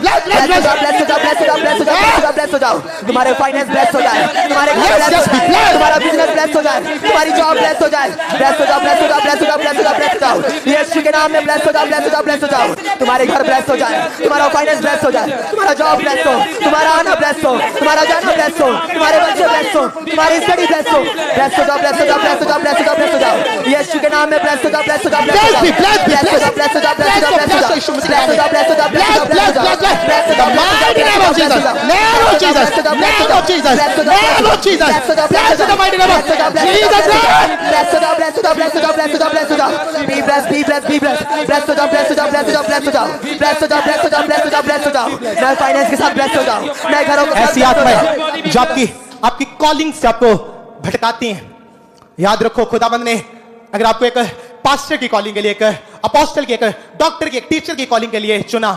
ब्लेस्ड हो जाओ, तुम्हारे फाइनेंस ब्लेस्ड हो जाए, तुम्हारे तुम्हारा बिजनेस ब्लेस्ड हो जाए, तुम्हारी जॉब ब्लेस्ड हो जाए, ब्लेस्ड हो जाओ, ब्लेस्ड हो जाओ, ब्लेस्ड हो जाओ, ब्लेस्ड हो जाओ, ब्लेस्ड हो जाओ यीशु के नाम में, ब्लेस्ड हो जाओ, ब्लेस्ड हो जाओ, ब्लेस्ड हो जाओ। तुम्हारे घर ब्लेस्ड हो जाए, तुम्हारा फाइनेंस ब्लेस्ड हो जाए, तुम्हारा जॉब ब्लेस्ड हो, तुम्हारा आना ब्लेस्ड हो, तुम्हारा जाना ब्लेस्ड हो, तुम्हारे बच्चे ब्लेस्ड हो, तुम्हारी स्टडी ब्लेस्ड हो, ब्लेस्ड हो जाओ, ब्लेस्ड हो जाओ, ब्लेस्ड हो जाओ, ब्लेस्ड हो जाओ, ब्लेस्ड हो जाओ यीशु के नाम में, ब्लेस्ड हो जाओ, ब्लेस्ड हो जाओ, ब्लेस्ड हो जाओ, ब्लेस्ड हो जाओ, ब्लेस्ड हो जाओ, ब्लेस्ड हो जाओ, ब्लेस्ड हो जाओ, ब्लेस्ड हो जाओ, ब्लेस्ड हो जाओ, ब्लेस्ड हो जाओ, ब्लेस्ड हो जाओ, ब्लेस्ड हो जाओ, ब्लेस्ड हो जाओ, ब्लेस्ड हो जाओ, name of Jesus, name of Jesus, name of Jesus, name of Jesus, bless the mighty name of Jesus. Bless the bless the bless the bless the bless the be blessed, be blessed, be blessed. Bless the bless the bless the bless the bless the bless the bless the bless the नए finance के साथ bless हो जाओ, नए घरों के साथ। ऐसी आत्माएं जो आपकी कॉलिंग से आपको भटकाती हैं, याद रखो खुदाबंद ने अगर आपको एक पास्टर की कॉलिंग के लिए, एक अपोस्टल की, एक डॉक्टर की, एक टीचर की कॉलिंग के लिए चुना,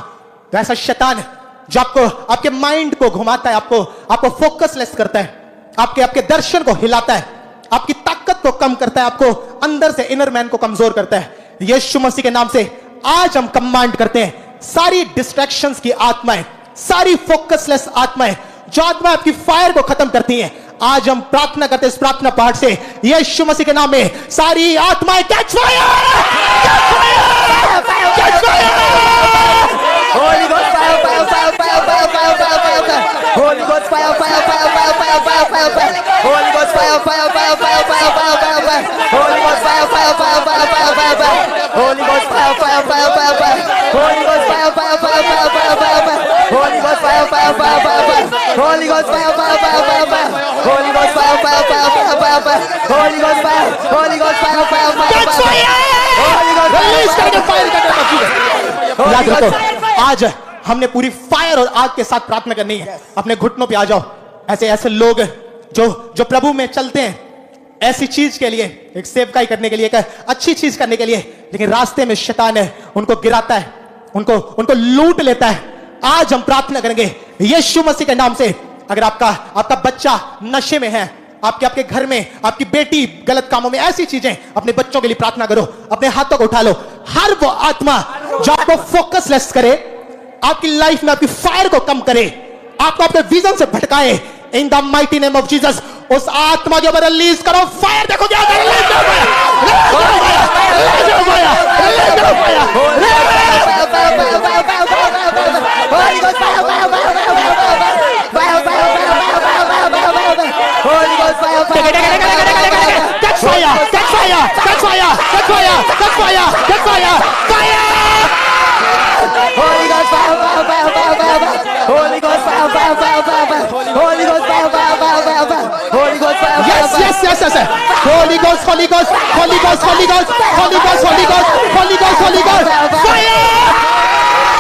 तो ऐसा शैतान जो आपको आपके माइंड को घुमाता है, आपको फोकसलेस करता है, आपके आपके दर्शन को हिलाता है, आपकी ताकत को कम करता है, आपको अंदर से इनर मैन को कमजोर करता है। यीशु मसीह के नाम से आज हम कमांड करते हैं, सारी डिस्ट्रैक्शंस की आत्माएं, सारी फोकसलेस आत्माएं, जो आत्मा आपकी फायर को खत्म करती हैं, आज हम प्रार्थना करते हैं इस प्रार्थना पाठ से, यीशु मसीह के नाम में सारी आत्माएं catch fire, catch fire, Holy Ghost fire, fire, fire, fire, fire, fire, fire, fire, fire. Holy Ghost fire, fire, fire, fire, fire, fire, fire, fire. Holy Ghost fire, fire, fire, fire, fire, fire, fire, fire. Holy Ghost fire, fire, fire, fire, fire, fire, fire. Holy Ghost fire, fire, fire, fire, fire. Holy Ghost fire, fire, fire, fire, fire, fire, fire. Holy Ghost fire, fire, fire, fire, fire. Holy Ghost fire, fire, fire, fire, fire. Holy Ghost fire, fire, fire, fire, fire, fire. Holy Ghost fire, Holy Ghost fire, fire, fire, fire, fire. Holy Ghost release करके fire करके। याद रखो, आज हमने पूरी fire और आग के साथ प्रार्थना करनी है। अपने घुटनों पे आ जाओ। ऐसे ऐसे लोग जो प्रभु में चलते हैं ऐसी चीज के लिए, एक सेवकाई करने के लिए, एक अच्छी चीज करने के लिए, लेकिन रास्ते में शैतान है उनको गिराता है, उनको लूट लेता है। आज हम प्रार्थना करेंगे यीशु मसीह के नाम से। अगर आपका बच्चा नशे में है, आपके घर में आपकी बेटी गलत कामों में, ऐसी चीजें, अपने बच्चों के लिए प्रार्थना करो, अपने हाथों को उठा लो। हर वो आत्मा जो आपको फोकसलेस करे, आपकी लाइफ में आपकी फायर को कम करे, आपको अपने विजन से भटकाए, in the mighty name of Jesus उस आत्मा के ऊपर रिलीज करो फायर। देखो क्या कर रहा Holy Ghost fire, fire, fire, fire, fire, fire. Holy Ghost fire, fire, fire, fire, fire. Holy Ghost fire, fire, fire, fire, fire. Holy Ghost fire, fire, Yes, fire. yes, yes, yes. Holy Ghost, Holy Ghost, Holy Ghost, Holy Ghost, Holy Ghost, Holy Ghost, Holy Ghost, Holy Ghost. Fire!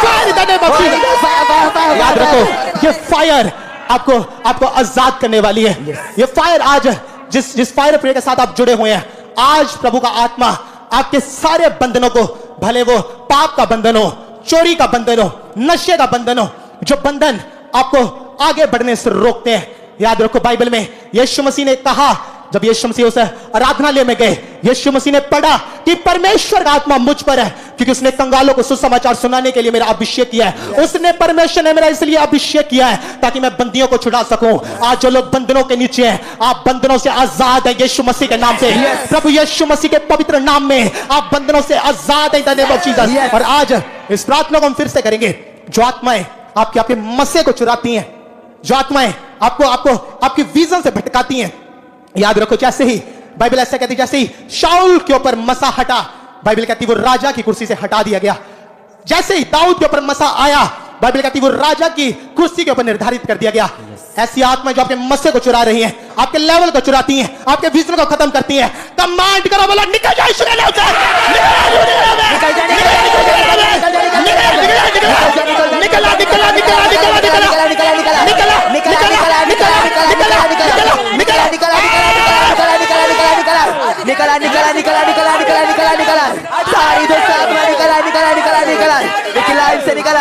Fire in the name of Holy Jesus. Ghost fire, fire, fire, याद fire, रखो, fire. ये fire आपको आजाद करने वाली है। ये fire आज जिस फायर प्रेयर के साथ आप जुड़े हुए हैं, आज प्रभु का आत्मा आपके सारे बंधनों को, भले वो पाप का बंधन हो, चोरी का बंधन हो, नशे का बंधन हो, जो बंधन आपको आगे बढ़ने से रोकते हैं, याद रखो बाइबल में यीशु मसीह ने कहा, जब यीशु मसीह उस आराधनालय में गए, यीशु मसीह ने पढ़ा कि परमेश्वर का आत्मा मुझ पर है, क्योंकि उसने कंगालों को सुसमाचार सुनाने के लिए मेरा अभिषेक किया है। उसने परमेश्वर ने मेरा इसलिए अभिषेक किया है ताकि मैं बंदियों को छुड़ा सकूं। आज जो लोग बंधनों के नीचे हैं, आप बंधनों से आजाद हैं यीशु मसीह के नाम से। प्रभु यीशु मसीह के पवित्र नाम में आप बंधनों से आजाद हैं in the name of Jesus. और आज इस प्रार्थना को हम फिर से करेंगे। जो आत्माएं आपके मसे को चुराती हैं, जो आत्माएं आपको आपकी विजन से भटकाती हैं, याद रखो, जैसे ही बाइबल ऐसा कहती है, जैसे ही शाऊल के ऊपर मसा हटा, बाइबल कहती है वो राजा की कुर्सी से हटा दिया गया। जैसे ही दाऊद के ऊपर मसा आया, बाइबल कहती है वो राजा की कुर्सी के ऊपर निर्धारित कर दिया गया। ऐसी आत्मा जो आपके मसे को चुरा रही हैं, आपके लेवल को चुराती हैं, आपके विजन को खत्म करती हैं, कमांड करो, बोला निकल जाए यीशु के नाम से, सारी दुष्ट आत्मा निकला लाइफ से निकला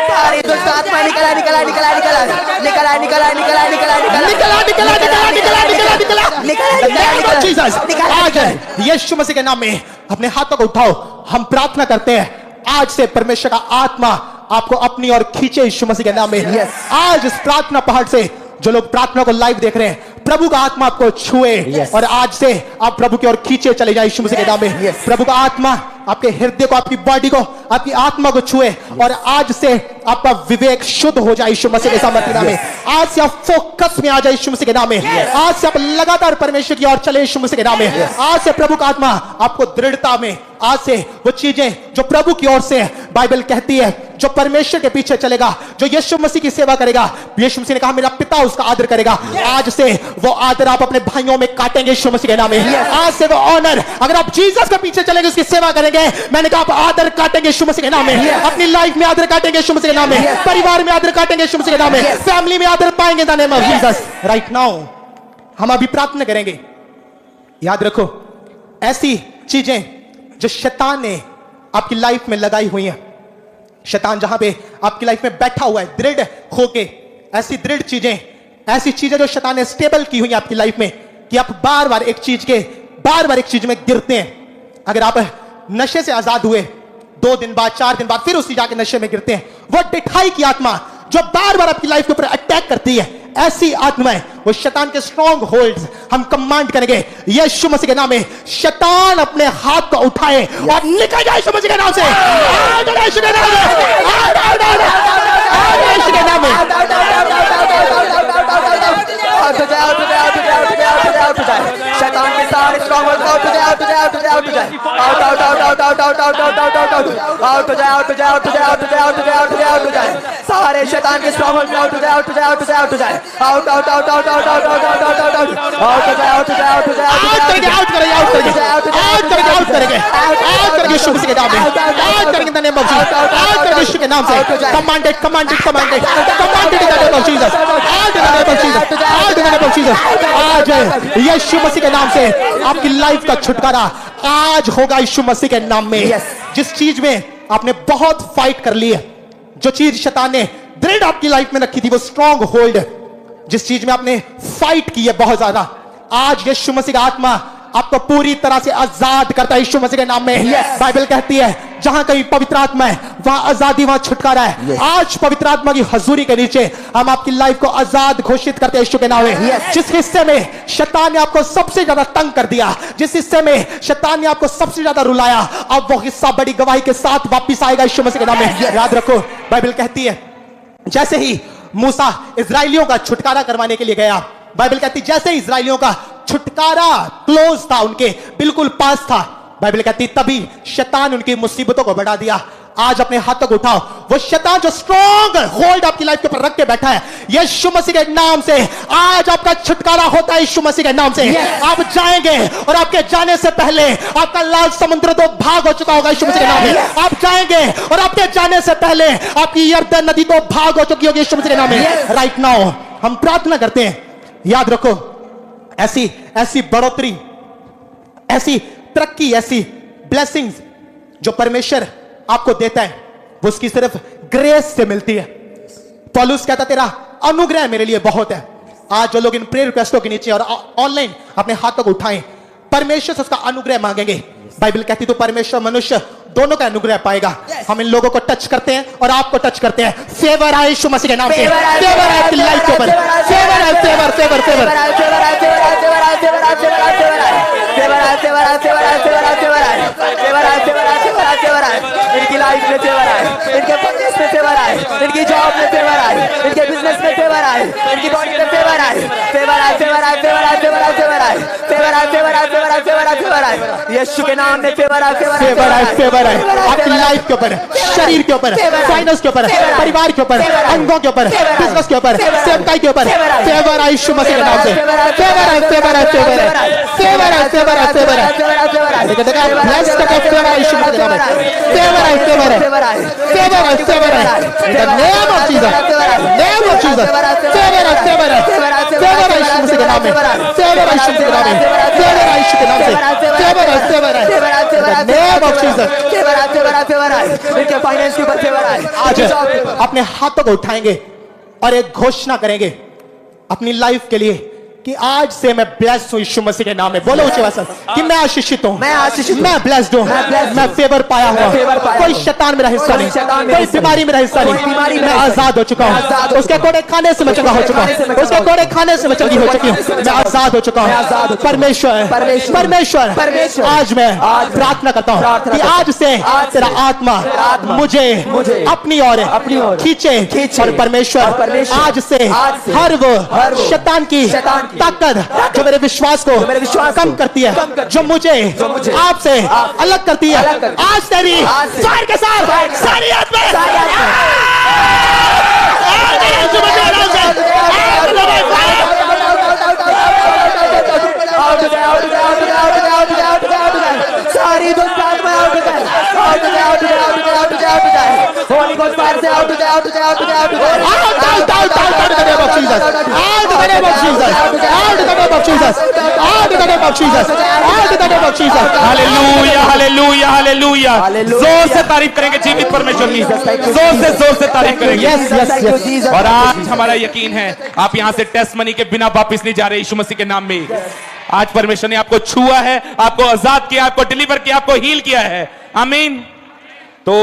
सारी दुष्ट आत्मा आज यीशु मसीह के नाम में अपने हाथों को उठाओ। हम प्रार्थना करते हैं आज से परमेश्वर का आत्मा आपको अपनी ओर खींचे यीशु मसीह के नाम में। आज इस प्रार्थना पहाड़ से जो लोग प्रार्थना को लाइव देख रहे हैं, प्रभु का आत्मा आपको छुए और आज से आप प्रभु की ओर खींचे चले जाए यीशु मसीह के नाम में। प्रभु का आत्मा आपके हृदय को, आपकी बॉडी को, आपकी आत्मा को छुए और आज से आपका विवेक शुद्ध हो जाए यीशु मसीह के सामर्थ्य नाम में। आज से आप फोकस में आ जाए यीशु मसीह के नाम में। आज से आप लगातार परमेश्वर की ओर चले यीशु मसीह के नाम में। आज से प्रभु का आत्मा आपको दृढ़ता में, आज से वो चीजें जो प्रभु की ओर से बाइबल कहती है, जो परमेश्वर के पीछे चलेगा, जो यीशु मसीह की सेवा करेगा, यीशु मसीह ने कहा मेरा पिता उसका आदर करेगा। आज से वो आदर आप अपने भाइयों में काटेंगे यीशु मसीह के नाम में। आज से वो ऑनर, अगर आप जीसस के पीछे चलेंगे, उसकी सेवा करेंगे, मैंने कहा आप आदर काटेंगे यीशु मसीह के नाम में। अपनी लाइफ में आदर काटेंगे यीशु मसीह के नाम में, परिवार में आदर काटेंगे यीशु मसीह के नाम में, फैमिली में आदर पाएंगे in the name of Jesus. Right now हम अभी प्रार्थना करेंगे। याद रखो, ऐसी चीजें जो शैतान ने आपकी लाइफ में लगाई हुई हैं, शैतान जहां पे आपकी लाइफ में बैठा हुआ है दृढ़ होके, ऐसी दृढ़ चीजें, ऐसी चीजें जो शैतान ने स्टेबल की हुई है आपकी लाइफ में, कि आप बार बार एक चीज में गिरते हैं। अगर आप नशे से आजाद हुए 2 दिन बाद, 4 दिन बाद फिर उसी जाके नशे में गिरते हैं, वो डिठाई की आत्मा जो बार बार आपकी लाइफ के ऊपर अटैक करती है, ऐसी आत्माएं, वो शैतान के स्ट्रॉन्ग होल्ड्स हम कमांड करेंगे यीशु मसीह के नाम में, शैतान अपने हाथ को उठाए और निकल जाए यीशु मसीह के नाम से। यीशु के नाम में शैतान के सारे स्ट्रॉन्ग होल्ड आउट हो जाए, आउट हो जाए, आउट हो जाए, आउट हो जाए, out out out out out out out out out out out हो जाए, आउट हो जाए, आउट हो जाए, आउट हो जाए, आउट हो जाए, आउट हो जाए, आउट हो जाए, सारे शैतान के स्ट्रॉन्ग होल्ड आउट हो जाए, आउट हो जाए, आउट हो जाए, आउट हो जाए, out out out out out out out out out out out out हो जाए, आउट हो जाए, आउट हो जाए, आउट करेंगे, आउट करेंगे, आउट करेंगे, आउट करेंगे, आउट करेंगे, आउट करेंगे यीशु मसीह के नाम में, आउट करेंगे in the name of Jesus, out करेंगे यीशु के नाम से, commanded commanded commanded commanded in the name of Jesus, out in the name of Jesus, out in the name of Jesus. आज यीशु मसीह के नाम से आपकी लाइफ का छुटकारा आज होगा यीशु मसीह के नाम में। जिस चीज में आपने बहुत फाइट कर ली है, जो चीज शैतान ने दृढ़ आपकी लाइफ में रखी थी, वो स्ट्रॉन्ग होल्ड, जिस चीज में आपने फाइट की है बहुत ज्यादा, आज यीशु मसीह का आत्मा आपको पूरी तरह से आजाद करता है यीशु मसीह के नाम में। बाइबल कहती है जहां कहीं पवित्र आत्मा है वहां आजादी, वहां छुटकारा है। आज पवित्र आत्मा की हजूरी के नीचे हम आपकी लाइफ को आजाद घोषित करते हैं यीशु के नाम में। जिस हिस्से में शैतान ने आपको सबसे ज्यादा तंग कर दिया, जिस हिस्से में शैतान ने आपको सबसे ज्यादा रुलाया, अब वो हिस्सा बड़ी गवाही के साथ वापिस आएगा यीशु मसीह के नाम में। याद रखो, बाइबल कहती है जैसे ही मूसा इजराइलियों का छुटकारा करवाने के लिए गया, बाइबल कहती है जैसे ही इजराइलियों का छुटकारा क्लोज था, उनके बिल्कुल पास था, बाइबल कहती तभी शैतान उनकी मुसीबतों को बढ़ा दिया। आज अपने हाथों को उठाओ, वो शैतान जो स्ट्रॉन्ग होल्ड आपकी लाइफ के ऊपर रख के बैठा है, यीशु मसीह के नाम से आज आपका छुटकारा होता है यीशु मसीह के नाम से। आप जाएंगे और आपके जाने से पहले आपका लाल समुद्र तो भाग हो चुका होगा यीशु मसीह के नाम में। आप जाएंगे और आपके जाने से पहले आपकी यरदन नदी तो भाग हो चुकी होगी यीशु मसीह के नाम में। राइट नाउ हम प्रार्थना करते हैं, याद रखो ऐसी बढ़ोतरी, ऐसी तरक्की, ऐसी ब्लेसिंग्स जो परमेश्वर आपको देता है, वो उसकी सिर्फ ग्रेस से मिलती है। पौलुस कहता तेरा अनुग्रह मेरे लिए बहुत है। आज जो लोग इन प्रेयर रिक्वेस्टों के नीचे और ऑनलाइन अपने हाथों को उठाएं, परमेश्वर से उसका अनुग्रह मांगेंगे। बाइबल कहती तो परमेश्वर मनुष्य दोनों का अनुग्रह पाएगा। हम इन लोगों को टच करते हैं और आपको टच करते हैं। फेवर है यीशु मसीह के नाम से, फेवर है आपकी लाइफ के ऊपर, फेवर है, फेवर फेवर फेवर इनकी लाइफ में फेवर आए, इनके बिजनेस में फेवर आए, इनकी जॉब में फेवर आए, इनके बिजनेस में फेवर आए, इनकी बॉडी में फेवर आए, फेवर आए, फेवर आए, फेवर आए, फेवर आए, फेवर आए, फेवर आए, फेवर आए, फेवर आए, फेवर आए, फेवर आए, यीशु के नाम में फेवर आए, फेवर आए, फेवर आए आपकी लाइफ के ऊपर, शरीर के ऊपर, फाइनेंस के ऊपर, परिवार के ऊपर, अंगों के ऊपर, बिजनेस के ऊपर, सेवकाई के ऊपर, फेवर आए यीशु मसीह के नाम से। फेवर आए, फेवर आए, फेवर आए, फेवर आए, फेवर आए, फेवर आए, ब्लेस का फेवर आए यीशु मसीह के नाम में। फेवर आए, फेवर आए, फेवर आए, फेवर आए, in the name of Jesus, name of Jesus, favour आए, फेवर आए, फेवर आए यीशु मसीह के नाम में, फेवर आए यीशु मसीह के नाम में, फेवर आए यीशु के नाम से, फेवर आए, फेवर आए, in the name of Jesus, favour आए, फेवर आए, फेवर आए, इनके फाइनेंस के ऊपर फेवर आए। आज अपने हाथों को उठाएंगे और एक घोषणा करेंगे अपनी लाइफ के लिए कि आज से मैं ब्लेस्ड हूं यीशु मसीह के नाम में। बोलो ऊंची आवाज से कि मैं आशीषित हूं, मैं आशीषित हूं, मैं ब्लेस्ड हूं, मैं फेवर पाया हुआ, कोई शैतान मेरा हिस्सा नहीं, कोई बीमारी मेरा हिस्सा नहीं, मैं आजाद हो चुका हूं, उसके कोड़े खाने से मैं चंगा हो चुका हूं, उसके कोड़े खाने से मैं चंगी हो चुकी हूं, मैं आजाद हो चुका हूं। परमेश्वर परमेश्वर आज मैं प्रार्थना करता हूं कि आज से तेरा आत्मा मुझे अपनी ओर खींचे और परमेश्वर आज से हर वो शैतान की ताकत जो मेरे विश्वास को कम करती है, जो मुझे आपसे अलग करती है, आज तेरी फायर के साथ सारी आत्मा सारी दुष्ट आत्मा आउट हो जाए, आउट हो जाए, आउट हो जाए, आउट हो जाए, आउट हो जाए, आउट हो जाए, होली गोस्ट फायर से आउट हो जाए, आउट हो जाए, आउट हो जाए, आउट हो जाए, आउट हो जाए, आउट हो जाए, आउट हो जाए, आउट हो जाए, the name of Jesus. Out in the name of Jesus. Out in the name of Jesus. Out in the name of Jesus. Hallelujah hallelujah hallelujah. जोर से तारीफ करेंगे जीवित परमेश्वर की, जोर से तारीफ करेंगे। Yes, yes, yes. और आज हमारा यकीन है आप यहां से टेस्ट मनी के बिना वापस नहीं जा रहे यीशु मसीह के नाम में। आज परमेश्वर ने आपको छुआ है, आपको आजाद किया, आपको डिलीवर किया, आपको हील किया है। आमीन।